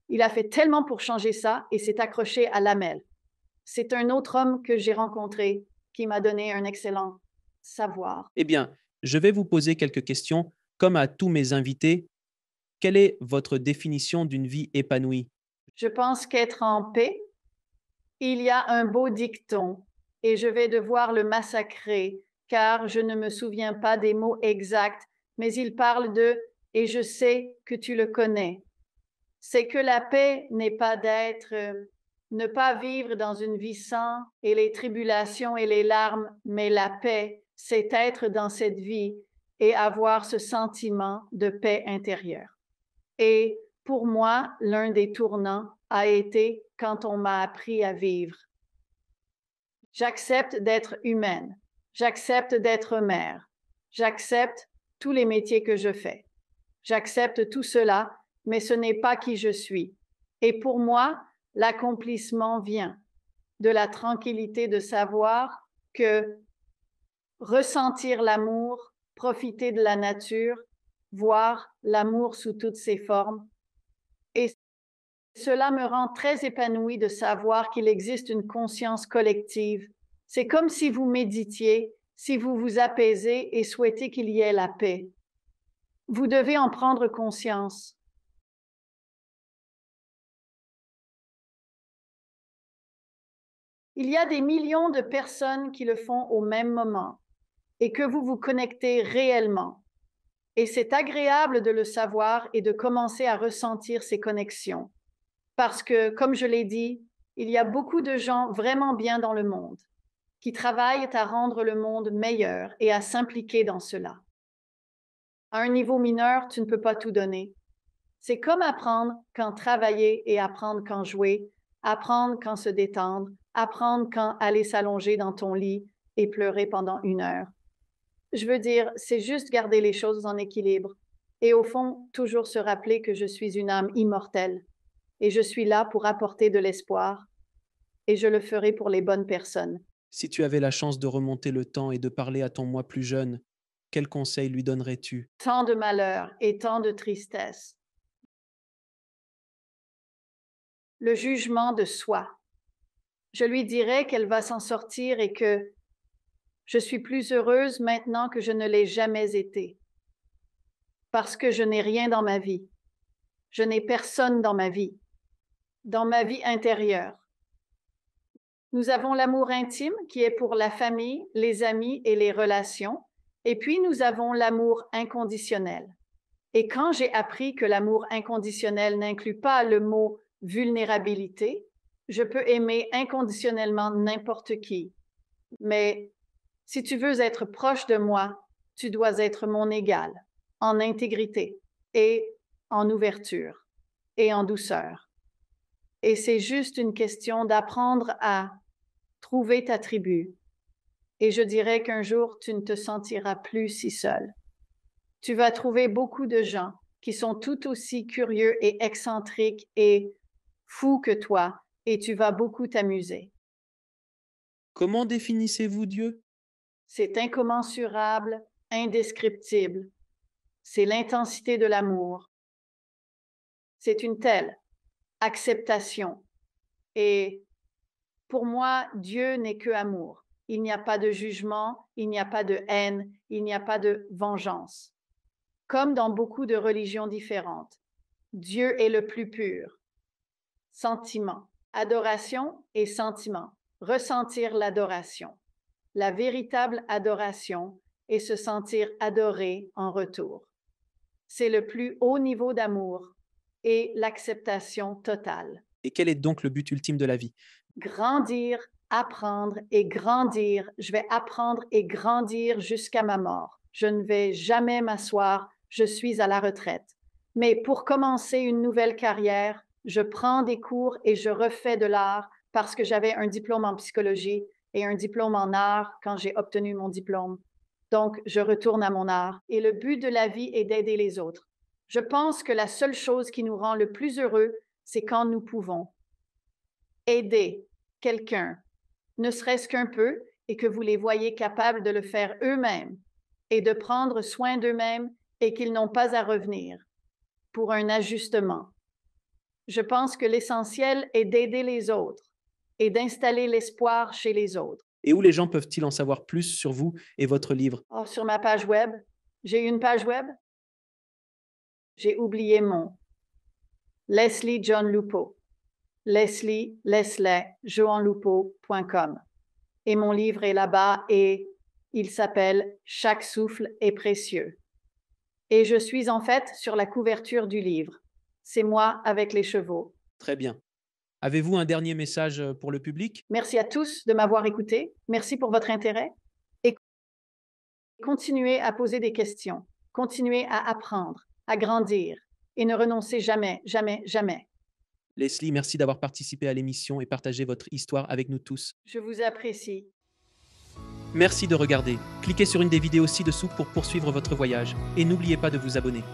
Speaker 1: Il a fait tellement pour changer ça et s'est accroché à l'amel. C'est un autre homme que j'ai rencontré qui m'a donné un excellent savoir.
Speaker 2: Eh bien, je vais vous poser quelques questions. Comme à tous mes invités, quelle est votre définition d'une vie épanouie?
Speaker 1: Je pense qu'être en paix, il y a un beau dicton et je vais devoir le massacrer car je ne me souviens pas des mots exacts, mais il parle de et je sais que tu le connais. C'est que la paix n'est pas d'être, ne pas vivre dans une vie sans et les tribulations et les larmes, mais la paix, c'est être dans cette vie et avoir ce sentiment de paix intérieure. Et pour moi, l'un des tournants a été quand on m'a appris à vivre. J'accepte d'être humaine. J'accepte d'être mère. J'accepte tous les métiers que je fais. J'accepte tout cela, mais ce n'est pas qui je suis. Et pour moi, l'accomplissement vient de la tranquillité de savoir que ressentir l'amour, profiter de la nature, voir l'amour sous toutes ses formes. Et cela me rend très épanouie de savoir qu'il existe une conscience collective. C'est comme si vous méditiez, si vous vous apaisez et souhaitez qu'il y ait la paix. Vous devez en prendre conscience. Il y a des millions de personnes qui le font au même moment et que vous vous connectez réellement. Et c'est agréable de le savoir et de commencer à ressentir ces connexions. Parce que, comme je l'ai dit, il y a beaucoup de gens vraiment bien dans le monde qui travaillent à rendre le monde meilleur et à s'impliquer dans cela. À un niveau mineur, tu ne peux pas tout donner. C'est comme apprendre quand travailler et apprendre quand jouer, apprendre quand se détendre, apprendre quand aller s'allonger dans ton lit et pleurer pendant 1 heure. Je veux dire, c'est juste garder les choses en équilibre et au fond, toujours se rappeler que je suis une âme immortelle et je suis là pour apporter de l'espoir et je le ferai pour les bonnes personnes.
Speaker 2: Si tu avais la chance de remonter le temps et de parler à ton moi plus jeune, quel conseil lui donnerais-tu?
Speaker 1: Tant de malheur et tant de tristesse. Le jugement de soi. Je lui dirais qu'elle va s'en sortir et que je suis plus heureuse maintenant que je ne l'ai jamais été. Parce que je n'ai rien dans ma vie. Je n'ai personne dans ma vie intérieure. Nous avons l'amour intime qui est pour la famille, les amis et les relations. Et puis nous avons l'amour inconditionnel. Et quand j'ai appris que l'amour inconditionnel n'inclut pas le mot vulnérabilité, je peux aimer inconditionnellement n'importe qui. Mais si tu veux être proche de moi, tu dois être mon égal, en intégrité et en ouverture et en douceur. Et c'est juste une question d'apprendre à trouver ta tribu. Et je dirais qu'un jour, tu ne te sentiras plus si seul. Tu vas trouver beaucoup de gens qui sont tout aussi curieux et excentriques et fous que toi, et tu vas beaucoup t'amuser.
Speaker 2: Comment définissez-vous Dieu?
Speaker 1: C'est incommensurable, indescriptible. C'est l'intensité de l'amour. C'est une telle acceptation. Et pour moi, Dieu n'est que amour. Il n'y a pas de jugement, il n'y a pas de haine, il n'y a pas de vengeance. Comme dans beaucoup de religions différentes, Dieu est le plus pur. Sentiment, adoration et sentiment. Ressentir l'adoration. La véritable adoration et se sentir adoré en retour. C'est le plus haut niveau d'amour et l'acceptation totale.
Speaker 2: Et quel est donc le but ultime de la vie?
Speaker 1: Grandir, apprendre et grandir. Je vais apprendre et grandir jusqu'à ma mort. Je ne vais jamais m'asseoir. Je suis à la retraite. Mais pour commencer une nouvelle carrière, je prends des cours et je refais de l'art parce que j'avais un diplôme en psychologie et un diplôme en art quand j'ai obtenu mon diplôme. Donc, je retourne à mon art. Et le but de la vie est d'aider les autres. Je pense que la seule chose qui nous rend le plus heureux, c'est quand nous pouvons aider quelqu'un, ne serait-ce qu'un peu, et que vous les voyez capables de le faire eux-mêmes et de prendre soin d'eux-mêmes et qu'ils n'ont pas à revenir pour un ajustement. Je pense que l'essentiel est d'aider les autres et d'installer l'espoir chez les autres.
Speaker 2: Et où les gens peuvent-ils en savoir plus sur vous et votre livre?
Speaker 1: Oh, sur ma page web, j'ai une page web. J'ai oublié mon Leslie John Lupo. lesliejohnlupo.com. Et mon livre est là-bas et il s'appelle Chaque souffle est précieux. Et je suis en fait sur la couverture du livre. C'est moi avec les chevaux.
Speaker 2: Très bien. Avez-vous un dernier message pour le public?
Speaker 1: Merci à tous de m'avoir écouté. Merci pour votre intérêt. Et continuez à poser des questions. Continuez à apprendre, à grandir et ne renoncez jamais, jamais, jamais.
Speaker 2: Leslie, merci d'avoir participé à l'émission et partagé votre histoire avec nous tous.
Speaker 1: Je vous apprécie.
Speaker 2: Merci de regarder. Cliquez sur une des vidéos ci-dessous pour poursuivre votre voyage et n'oubliez pas de vous abonner.